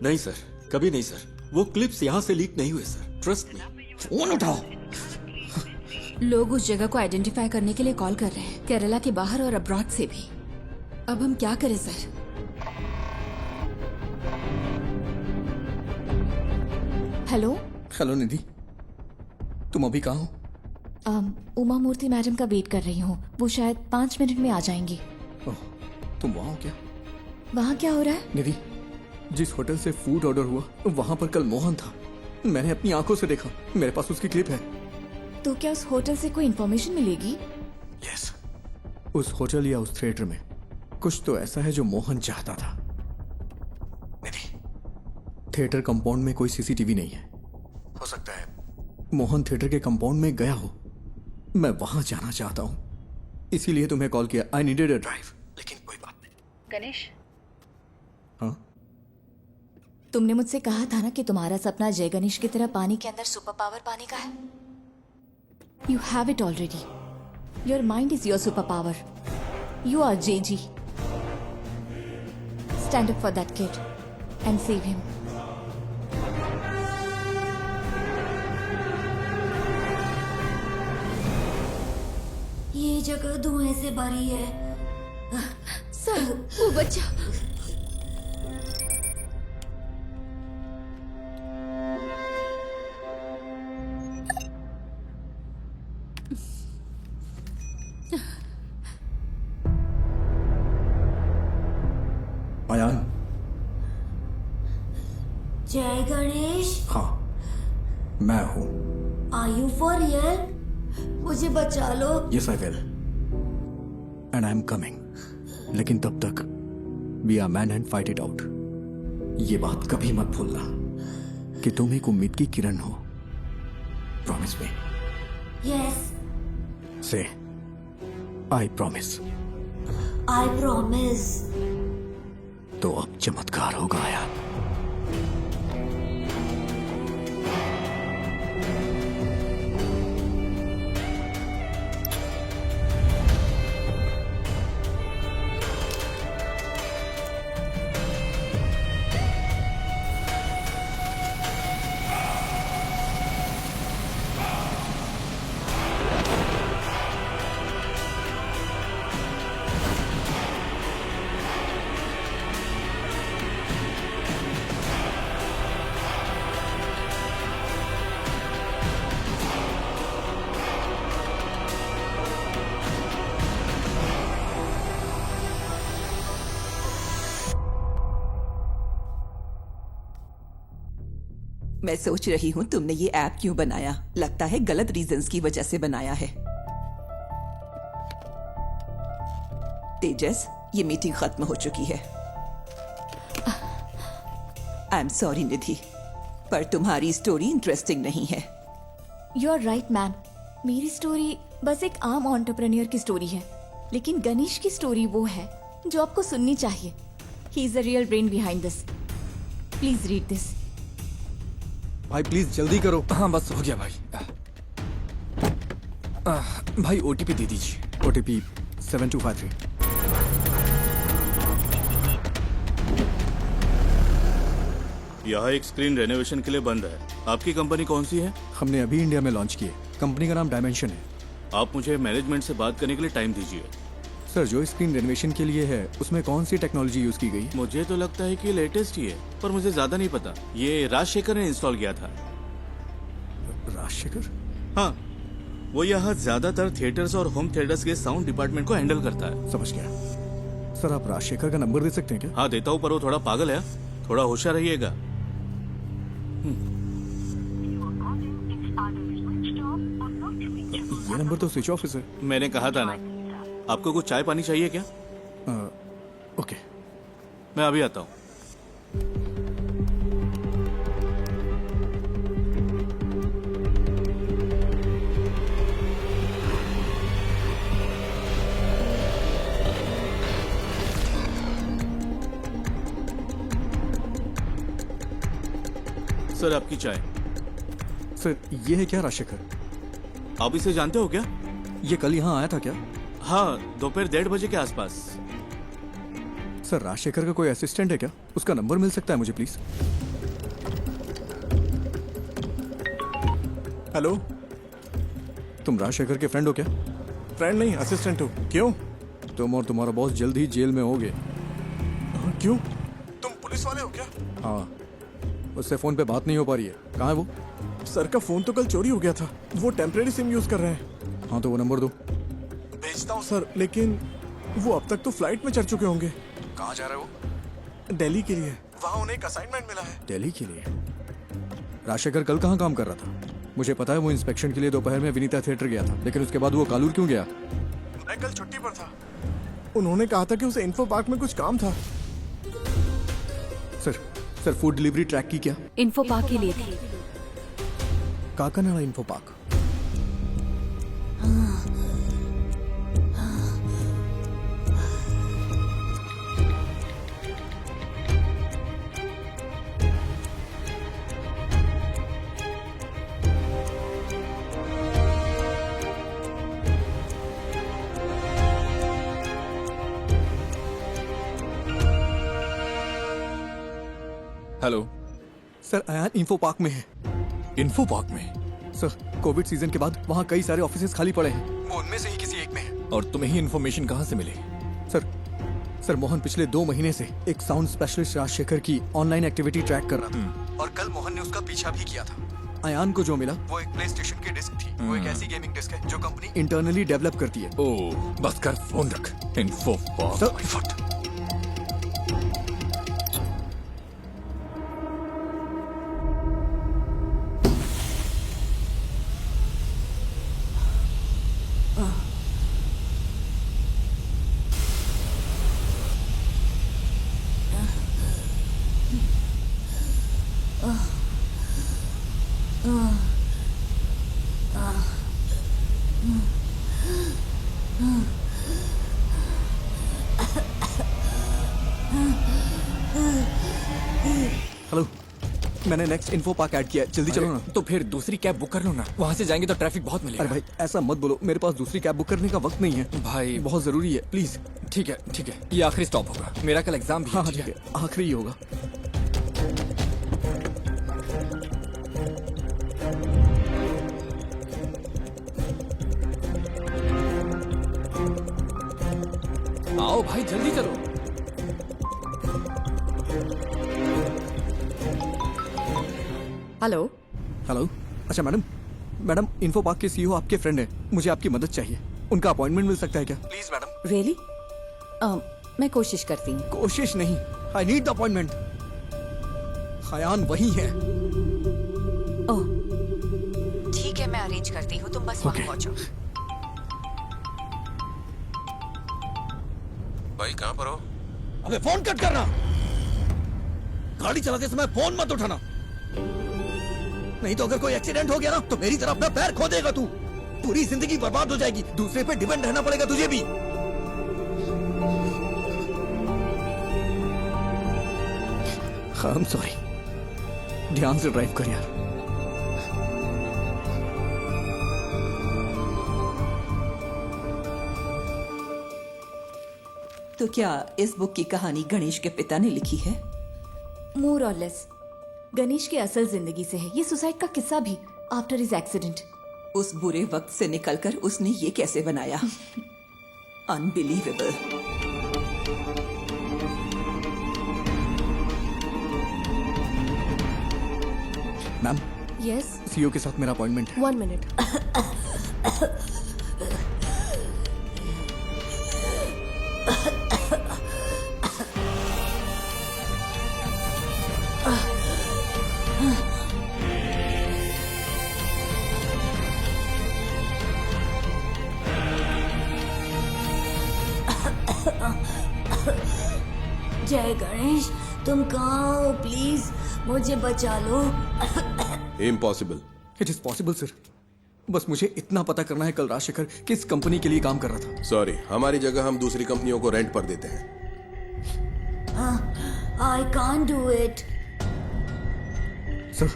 नहीं सर, कभी नहीं सर। वो क्लिप्स यहां से लीक नहीं हुए सर, ट्रस्ट मी। फोन उठाओ। लोग उस जगह को आइडेंटिफाई करने के लिए कॉल कर रहे हैं, केरला के बाहर और अब्रॉड से भी। अब हम क्या करें सर? हेलो हेलो निधि, तुम अभी कहाँ हो? उमा मूर्ति मैडम का वेट कर रही हूँ। वो शायद 5 मिनट में आ जाएंगी। ओह, तुम वहाँ हो क्या? वहाँ क्या हो रहा है? निधि, जिस होटल से फूड ऑर्डर हुआ वहाँ पर कल मोहन था। मैंने अपनी आंखों से देखा। मेरे पास उसकी क्लिप है। तो क्या उस होटल से कोई इन्फॉर्मेशन मिलेगी? यस, उस होटल या उस थिएटर में कुछ तो ऐसा है जो मोहन चाहता था। निधि, थिएटर कंपाउंड में कोई सीसीटीवी नहीं है। हो सकता है मोहन थिएटर के कंपाउंड में गया हो। मैं वहां जाना चाहता हूँ, इसीलिए तुम्हें कॉल किया। I needed a drive. लेकिन कोई बात नहीं। गणेश, हाँ? तुमने मुझसे कहा था ना कि तुम्हारा सपना जय गणेश की तरह पानी के अंदर सुपर पावर पाने का है। You have it already. Your mind is your super power. You are JG. Stand up for that kid and save him. ये जगह धुएं से भरी है। सर, वो बच्चा। अयान। जय गणेश। हाँ, मैं हूँ। Are you for real? मुझे बचा लो। Yes I will, and I am coming. लेकिन तब तक be a man and fight it out. ये बात कभी मत भूलना कि तुम एक उम्मीद की किरण हो। Promise me. यस। से आई प्रॉमिस। I promise. तो अब चमत्कार होगा यार। मैं सोच रही हूँ तुमने ये ऐप क्यों बनाया। लगता है गलत रीजंस की वजह से बनाया है। तेजस, ये मीटिंग खत्म हो चुकी है। आई एम सॉरी निधि, पर तुम्हारी स्टोरी इंटरेस्टिंग नहीं है। You are right ma'am. मेरी स्टोरी बस एक आम एंटरप्रेन्योर की स्टोरी है, लेकिन गणेश की स्टोरी वो है जो आपको सुननी चाहिए। He is the real brain behind this. Please read this. भाई प्लीज जल्दी करो। हाँ बस हो गया भाई। भाई ओटीपी दे दीजिए। ओटीपी 7253। यहाँ एक स्क्रीन रेनोवेशन के लिए बंद है। आपकी कंपनी कौन सी है? हमने अभी इंडिया में लॉन्च की है। कंपनी का नाम डायमेंशन है। आप मुझे मैनेजमेंट से बात करने के लिए टाइम दीजिए। सर, जो स्क्रीन रेनोवेशन के लिए है उसमें कौन सी टेक्नोलॉजी यूज की गई? मुझे तो लगता है कि लेटेस्ट ही है, पर मुझे ज्यादा नहीं पता। ये राजशेखर ने इंस्टॉल किया था। राजशेखर? हाँ, वो यहाँ ज्यादातर थिएटर्स और होम थिएटर्स के साउंड डिपार्टमेंट को हैंडल करता है। समझ गया। सर, आप राजशेखर का नंबर दे सकते हैं क्या? हाँ देता हूँ, पर वो थोड़ा पागल है। थोड़ा होशियार रहिएगा। ये नंबर तो स्विच ऑफ है। मैंने कहा था ना। आपको कुछ चाय पानी चाहिए क्या? ओके, मैं अभी आता हूँ। सर, आपकी चाय। सर, ये है क्या राजशेखर? आप इसे जानते हो क्या? ये कल यहाँ आया था क्या? हाँ, दोपहर 1:30 बजे के आसपास। सर, राजशेखर का कोई असिस्टेंट है क्या? उसका नंबर मिल सकता है मुझे प्लीज? हेलो, तुम राजशेखर के फ्रेंड हो क्या? फ्रेंड नहीं, असिस्टेंट हो। क्यों? तुम और तुम्हारा बॉस जल्द ही जेल में होगे। क्यों? तुम पुलिस वाले हो क्या? हाँ, उससे फोन पे बात नहीं हो पा रही है। कहाँ है वो? सर का फोन तो कल चोरी हो गया था। वो टेम्परेरी सिम यूज कर रहे हैं। हाँ, तो वो नंबर दो। भेजता हूँ सर, लेकिन वो अब तक तो फ्लाइट में चढ़ चुके होंगे। कहाँ जा रहे हो? दिल्ली के लिए। वहाँ उन्हें एक असाइनमेंट मिला है। दिल्ली के लिए? राजशेखर कल कहाँ काम कर रहा था? मुझे पता है वो इंस्पेक्शन के लिए दोपहर में विनीता थिएटर गया था, लेकिन उसके बाद वो कालूर क्यों गया? मैं कल छुट्टी पर था। उन्होंने कहा था कि उसे इन्फो पार्क में कुछ काम था। सर, फूड डिलीवरी ट्रैक की क्या? इन्फो पार्क के लिए थी। Kakinada info park. Hello sir, Ayan info park में है। इन्फो पार्क में? सर, कोविड सीजन के बाद वहाँ कई सारे ऑफिसेज खाली पड़े हैं। वो उनमें से ही किसी एक में है। और तुम्हें ही इन्फॉर्मेशन कहाँ से मिली? सर, मोहन पिछले 2 महीने से एक साउंड स्पेशलिस्ट राजशेखर की ऑनलाइन एक्टिविटी ट्रैक कर रहा था, और कल मोहन ने उसका पीछा भी किया था। अयान को जो मिला वो एक प्ले स्टेशन की डिस्क थी। वो एक ऐसी गेमिंग डिस्क है जो कंपनी इंटरनली डेवलप करती है। ओह, बस कर, फोन रख। Info park. हेलो, मैंने नेक्स्ट इन्फो पार्क ऐड किया है, जल्दी चलो ना। तो फिर दूसरी कैब बुक कर लो ना, वहाँ से जाएंगे तो ट्रैफिक बहुत मिलेगा। अरे भाई ऐसा मत बोलो, मेरे पास दूसरी कैब बुक करने का वक्त नहीं है भाई। बहुत जरूरी है, प्लीज। ठीक है ठीक है, ये आखिरी स्टॉप होगा, मेरा कल एग्जाम भी है। हाँ ठीक है, आखिरी ही होगा। आओ भाई जल्दी चलो। हेलो हेलो, अच्छा मैडम इन्फो पार्क के सीईओ आपके फ्रेंड हैं, मुझे आपकी मदद चाहिए। उनका अपॉइंटमेंट मिल सकता है क्या? Please madam. रियली? मैं कोशिश करती हूँ। कोशिश नहीं, I need the appointment. Khayan वही है। ओह ठीक है, मैं अरेंज करती हूँ, तुम बस वहाँ पहुँचो। भाई कहाँ पर हो? अबे फोन कट करना, गाड़ी चलाते समय फोन मत उठाना, नहीं तो अगर कोई एक्सीडेंट हो गया ना तो मेरी तरफ अपना पैर खो देगा तू। पूरी जिंदगी बर्बाद हो जाएगी, दूसरे पे डिपेंड रहना पड़ेगा तुझे भी। आई एम सॉरी, ध्यान से ड्राइव कर यार। तो क्या इस बुक की कहानी गणेश के पिता ने लिखी है? मोर और लेस गणेश की असल जिंदगी से है ये सुसाइड का किस्सा भी, आफ्टर हिज एक्सीडेंट। उस बुरे वक्त से निकलकर उसने ये कैसे बनाया? अनबिलीवेबल। मैम। यस। सीईओ के साथ मेरा अपॉइंटमेंट है। 1 मिनट। जय गणेश, तुम कहाँ हो? प्लीज मुझे बचा लो। Impossible. It is possible sir, बस मुझे इतना पता करना है कल राजशेखर किस कंपनी के लिए काम कर रहा था। सॉरी, हमारी जगह हम दूसरी कंपनियों को रेंट पर देते हैं। I can't do it. Sir,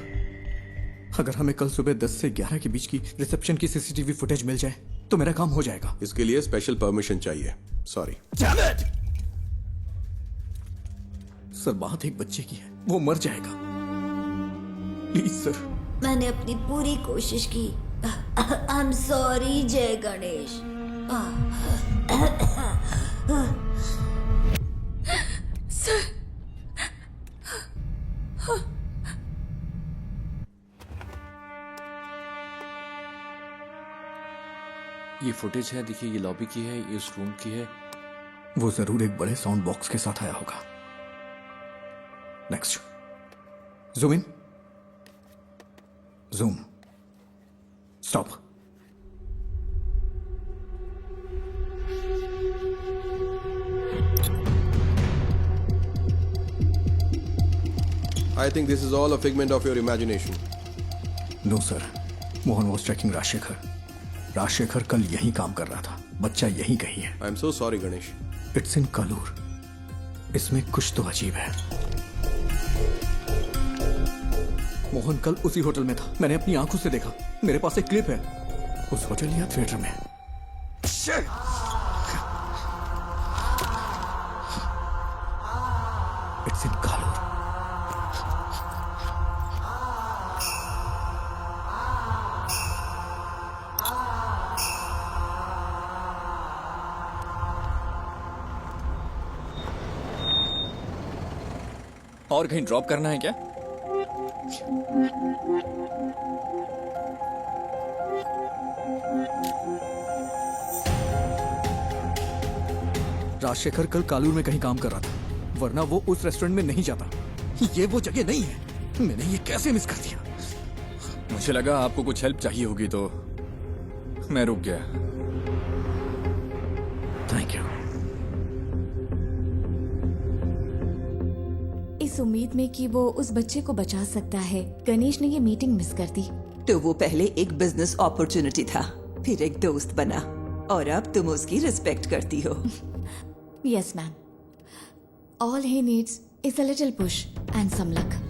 अगर हमें कल सुबह 10 से 11 के बीच की रिसेप्शन की सीसीटीवी फुटेज मिल जाए तो मेरा काम हो जाएगा। इसके लिए स्पेशल परमिशन चाहिए। सॉरी सर, बात एक बच्चे की है, वो मर जाएगा, प्लीज सर। मैंने अपनी पूरी कोशिश की। आई एम सॉरी जय गणेश। सर, ये फुटेज है, देखिए ये लॉबी की है, ये इस रूम की है। वो जरूर एक बड़े साउंड बॉक्स के साथ आया होगा। Next, zoom in, zoom, stop. I think this is all a figment of your imagination. No sir, Mohan was tracking Rajshekhar. Rajshekhar कल यहीं काम कर रहा था, बच्चा यहीं कहीं है। I am so sorry, Ganesh. It's in Kalur, इसमें कुछ तो अजीब है। मोहन कल उसी होटल में था, मैंने अपनी आंखों से देखा, मेरे पास एक क्लिप है, उस होटल या थिएटर में। It's in Kalur. और कहीं ड्रॉप करना है क्या? राजशेखर कल कालूर में कहीं काम कर रहा था, वरना वो उस रेस्टोरेंट में नहीं जाता। ये वो जगह नहीं है, मैंने ये कैसे मिस कर दिया? मुझे लगा आपको कुछ हेल्प चाहिए होगी तो मैं रुक गया। Thank you. इस उम्मीद में कि वो उस बच्चे को बचा सकता है, गणेश ने ये मीटिंग मिस कर दी। तो वो पहले एक बिजनेस अपॉर्चुनिटी था, फिर एक दोस्त बना, और अब तुम उसकी रिस्पेक्ट करती हो। Yes ma'am, all he needs is a little push and some luck.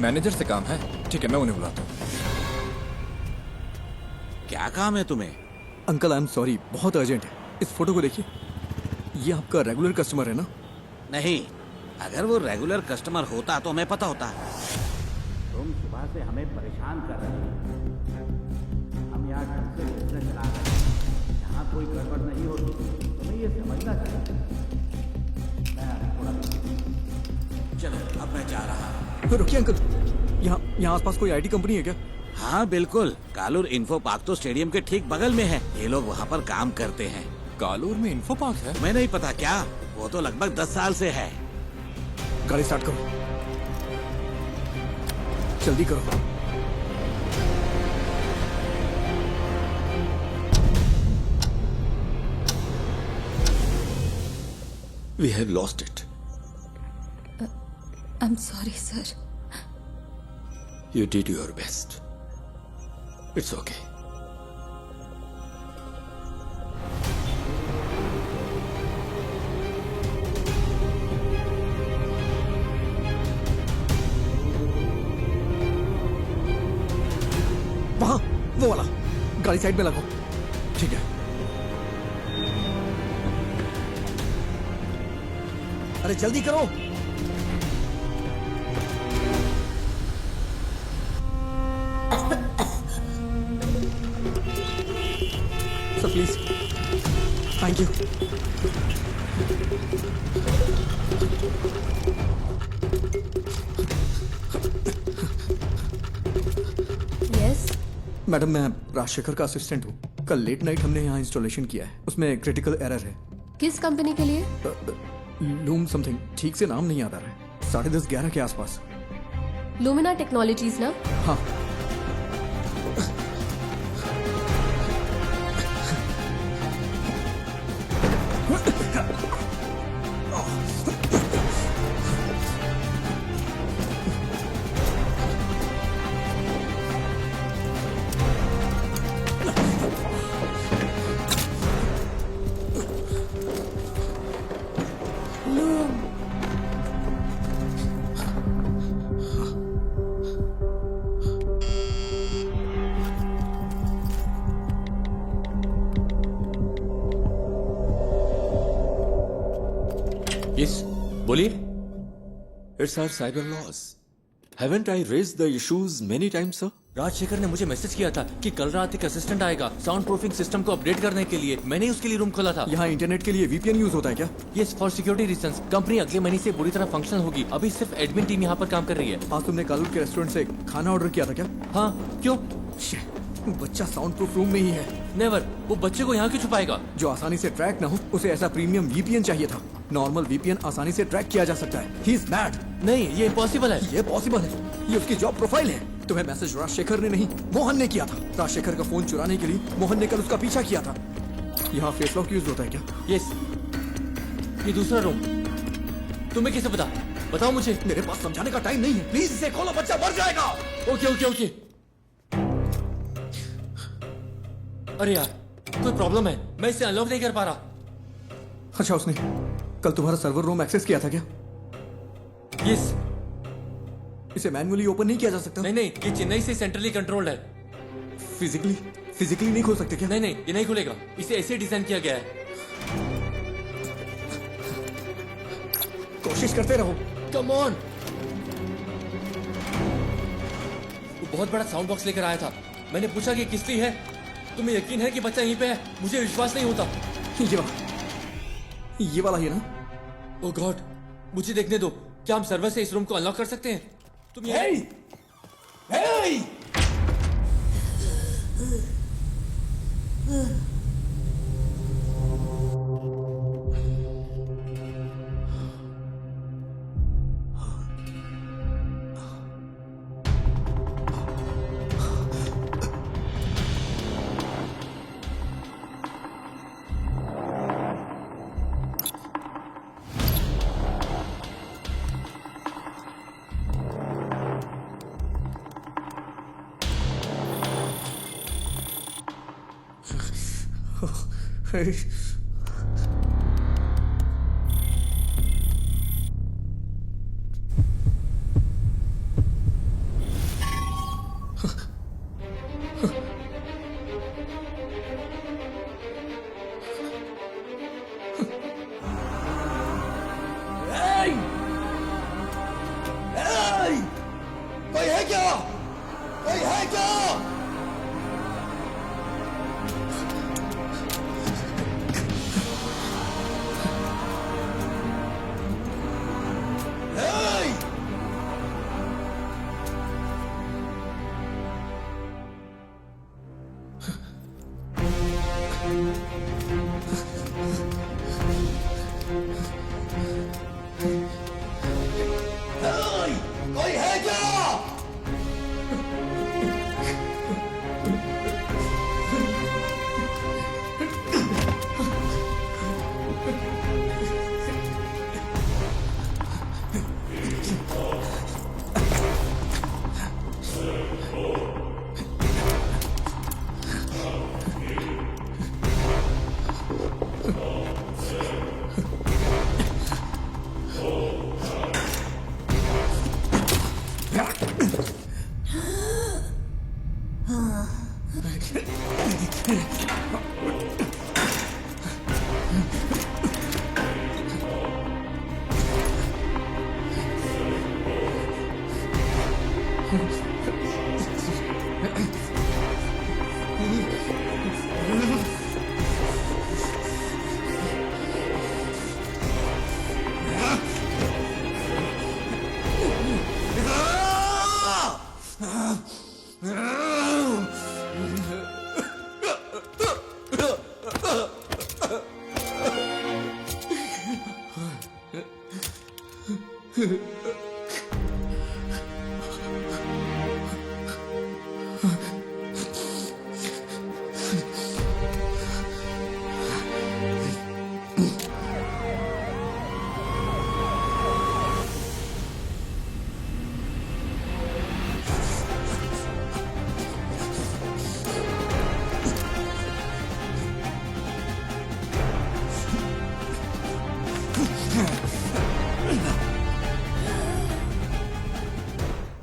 Manager से काम है, ठीक है मैं उन्हें बुलाता हूँ। क्या काम है तुम्हें? अंकल आई एम सॉरी, बहुत अर्जेंट है। इस फोटो को देखिए, ये आपका रेगुलर कस्टमर है ना? नहीं, अगर वो रेगुलर कस्टमर होता तो हमें पता होता। तुम सुबह से हमें परेशान कर रहे हो। हम यहाँ ढंग से बिजनेस चला रहे हैं, यहाँ कोई गड़बड़ नहीं होती, तुम्हें ये समझना चाहिए। मैं थोड़ा चलो, अब मैं जा रहा हूँ। रुकिए अंकल, यहाँ आसपास कोई आईटी कंपनी है क्या? हाँ बिल्कुल, कालूर इन्फो पार्क तो स्टेडियम के ठीक बगल में है। ये लोग वहाँ पर काम करते हैं। कालूर में इन्फो पार्क है? मैं नहीं पता क्या, वो तो लगभग 10 साल से है। गाड़ी स्टार्ट करो, जल्दी करो। We have lost it. I'm sorry, sir. You did your best. It's okay. वहाँ, वो वाला। गाड़ी साइड में लगाओ। ठीक है। अरे जल्दी करो। Sir please, thank you. Yes madam, मैं राजशेखर का असिस्टेंट हूँ। कल लेट नाइट हमने यहाँ इंस्टॉलेशन किया है, उसमें क्रिटिकल एरर है। किस कंपनी के लिए? लूम समथिंग, ठीक से नाम नहीं याद आ रहा है। 10:30-11 के आसपास। लुमिना टेक्नोलॉजीज ना? हाँ। Yes, बोलिए। It's our cyber laws. Haven't I raised the issues many times, sir? Rajshekhar ने मुझे मैसेज किया था कि कल रात एक असिस्टेंट आएगा साउंड प्रूफिंग सिस्टम को अपडेट करने के लिए। मैंने ही उसके लिए रूम खोला था। यहाँ इंटरनेट के लिए वीपीएन यूज होता है क्या? Yes, for security reasons. Company अगले महीने से पूरी तरह फंक्शनल होगी। अभी सिर्फ एडमिन टीम यहाँ पर काम कर रही है। आज तुमने कालूर के रेस्टोरेंट से खाना ऑर्डर किया था क्या? हाँ, क्यों? बच्चा साउंड प्रूफ रूम में ही है। नेवर, वो बच्चे को यहाँ क्यों छुपाएगा? जो आसानी से ट्रैक ना हो, उसे ऐसा प्रीमियम वीपीएन चाहिए था। नॉर्मल वीपीएन आसानी से ट्रैक किया जा सकता है। He is mad. नहीं, ये इम्पॉसिबल है। ये पॉसिबल है, ये उसकी जॉब प्रोफाइल है। तुम्हें मैसेज राजशेखर ने नहीं, मोहन ने किया था। राजशेखर का फोन चुराने के लिए मोहन ने कल उसका पीछा किया था। यहाँ फेस लॉक यूज होता है क्या? यस। ये दूसरा रूम तुम्हें कैसे पता? बताओ मुझे। मेरे पास समझाने का टाइम नहीं है, प्लीज इसे खोलो, बच्चा मर जाएगा। Okay okay okay. अरे यार, कोई प्रॉब्लम है, मैं इसे अनलॉक नहीं कर पा रहा। अच्छा, उसने कल तुम्हारा सर्वर रूम एक्सेस किया था क्या? यस। इसे मैन्युअली ओपन नहीं किया जा सकता? नहीं नहीं, ये चेन्नई से सेंट्रली कंट्रोल्ड है। फिजिकली नहीं खोल सकते क्या? नहीं नहीं, ये नहीं खुलेगा। इसे ऐसे डिजाइन किया गया है। कोशिश करते रहो। Come on. वो बहुत बड़ा साउंड बॉक्स लेकर आया था। मैंने पूछा कि किस लिए है। तुम्हें यकीन है कि बच्चा यहीं पे है? मुझे विश्वास नहीं होता। ये वाला ही ना? ओह गॉड, मुझे देखने दो। क्या हम सर्वर से इस रूम को अनलॉक कर सकते हैं? तुम ये कमिंग। कोई है क्या? कोई है क्या? कोई है क्या?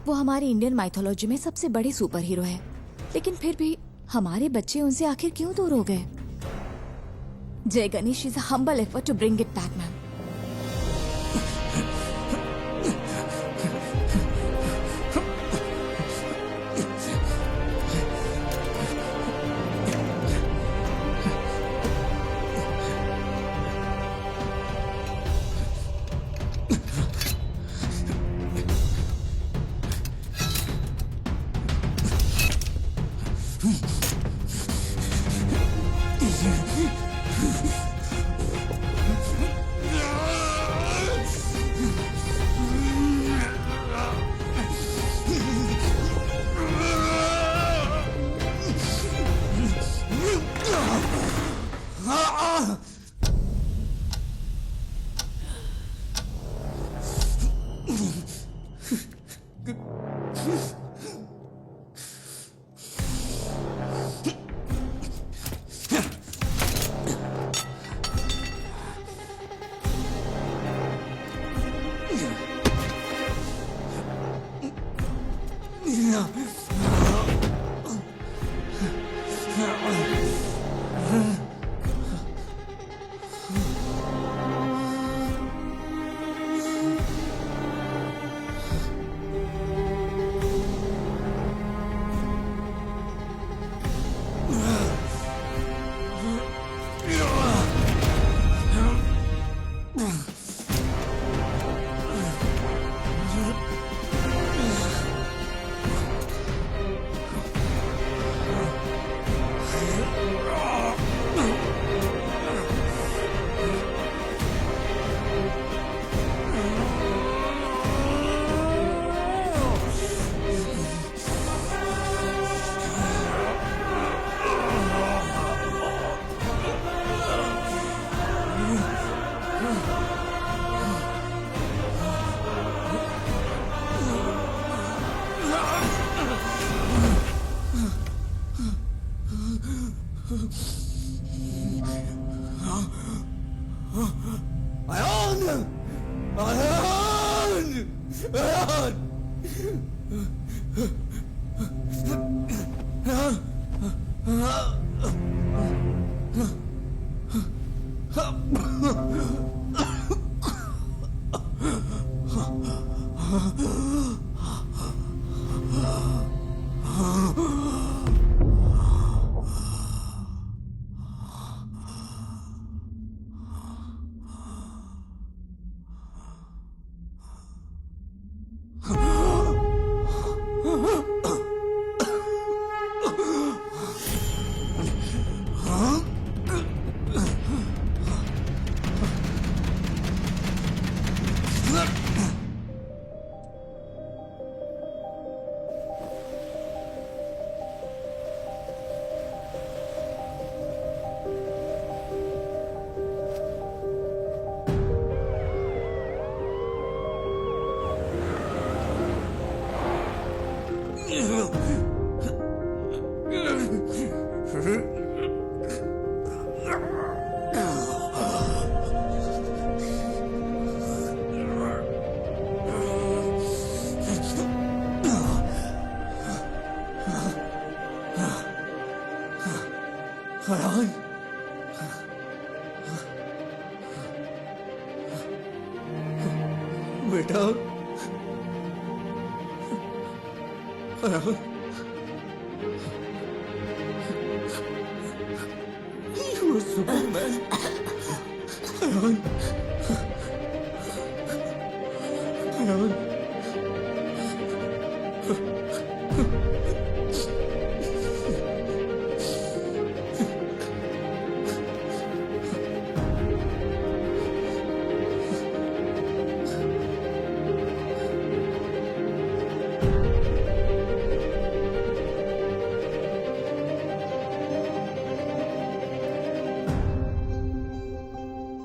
वो हमारी इंडियन माइथोलॉजी में सबसे बड़े सुपर हीरो है, लेकिन फिर भी हमारे बच्चे उनसे आखिर क्यों दूर हो गए? Jai Ganesh is a humble effort to bring it back, ma'am. बेटा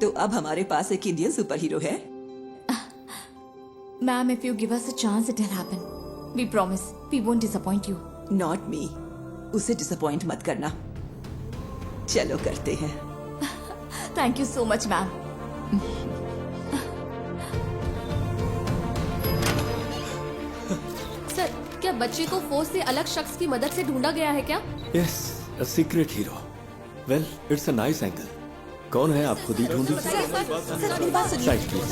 तो अब हमारे पास एक इंडियन सुपर हीरो है। Ma'am, if you give us a chance, it'll happen. We promise. We won't disappoint you. Not me, उसे डिसअपॉइंट मत करना। चलो करते हैं। Thank you so much, ma'am. Sir, क्या बच्चे को फोर्स से अलग शख्स की मदद से ढूंढा गया है क्या? Yes, a secret hero. Well, it's a nice angle. कौन है, आप खुद ही ढूंढ लीजिए। Side please.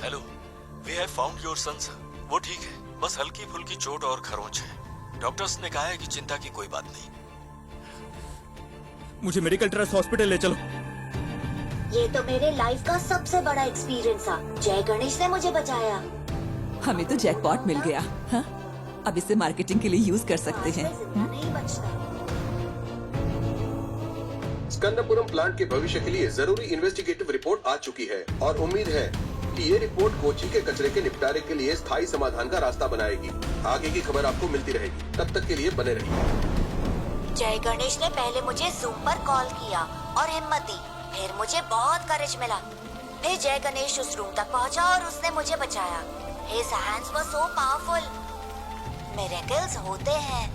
Hello, we have found your son sir. वो ठीक है, बस हल्की फुल्की चोट और खरोंच है। डॉक्टर्स ने कहा है कि चिंता की कोई बात नहीं। मुझे मेडिकल ट्रस्ट हॉस्पिटल ले चलो। ये तो मेरे लाइफ का सबसे बड़ा एक्सपीरियंस था। जय गणेश ने मुझे बचाया। हमें तो जैकपॉट मिल गया। हाँ? अब इसे मार्केटिंग के लिए यूज कर सकते हैं। नहीं बचता। स्कंदपुरम प्लांट के भविष्य के लिए जरूरी इन्वेस्टिगेटिव रिपोर्ट आ चुकी है और उम्मीद है कि ये रिपोर्ट कोची के कचरे के निपटारे के लिए स्थायी समाधान का रास्ता बनाएगी। आगे की खबर आपको मिलती रहेगी, तब तक के लिए बने रहिए। जय गणेश ने पहले मुझे जूम पर कॉल किया और हिम्मत दी, फिर मुझे बहुत करेज मिला। फिर जय गणेश उस रूम तक पहुंचा और उसने मुझे बचाया। His hands were so powerful. Miracles होते हैं।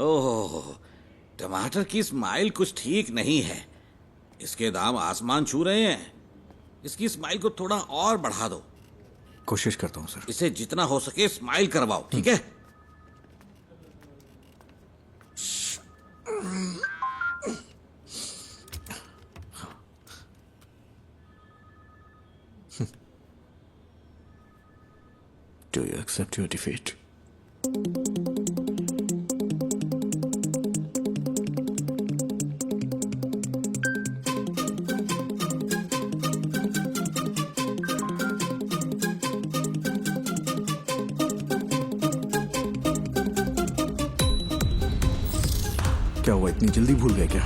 ओह, टमाटर की स्माइल कुछ ठीक नहीं है। इसके दाम आसमान छू रहे हैं। इसकी स्माइल को थोड़ा और बढ़ा दो। कोशिश करता हूँ सर। इसे जितना हो सके स्माइल करवाओ, ठीक है? Do you accept your defeat? क्या हुआ, इतनी जल्दी भूल गए क्या?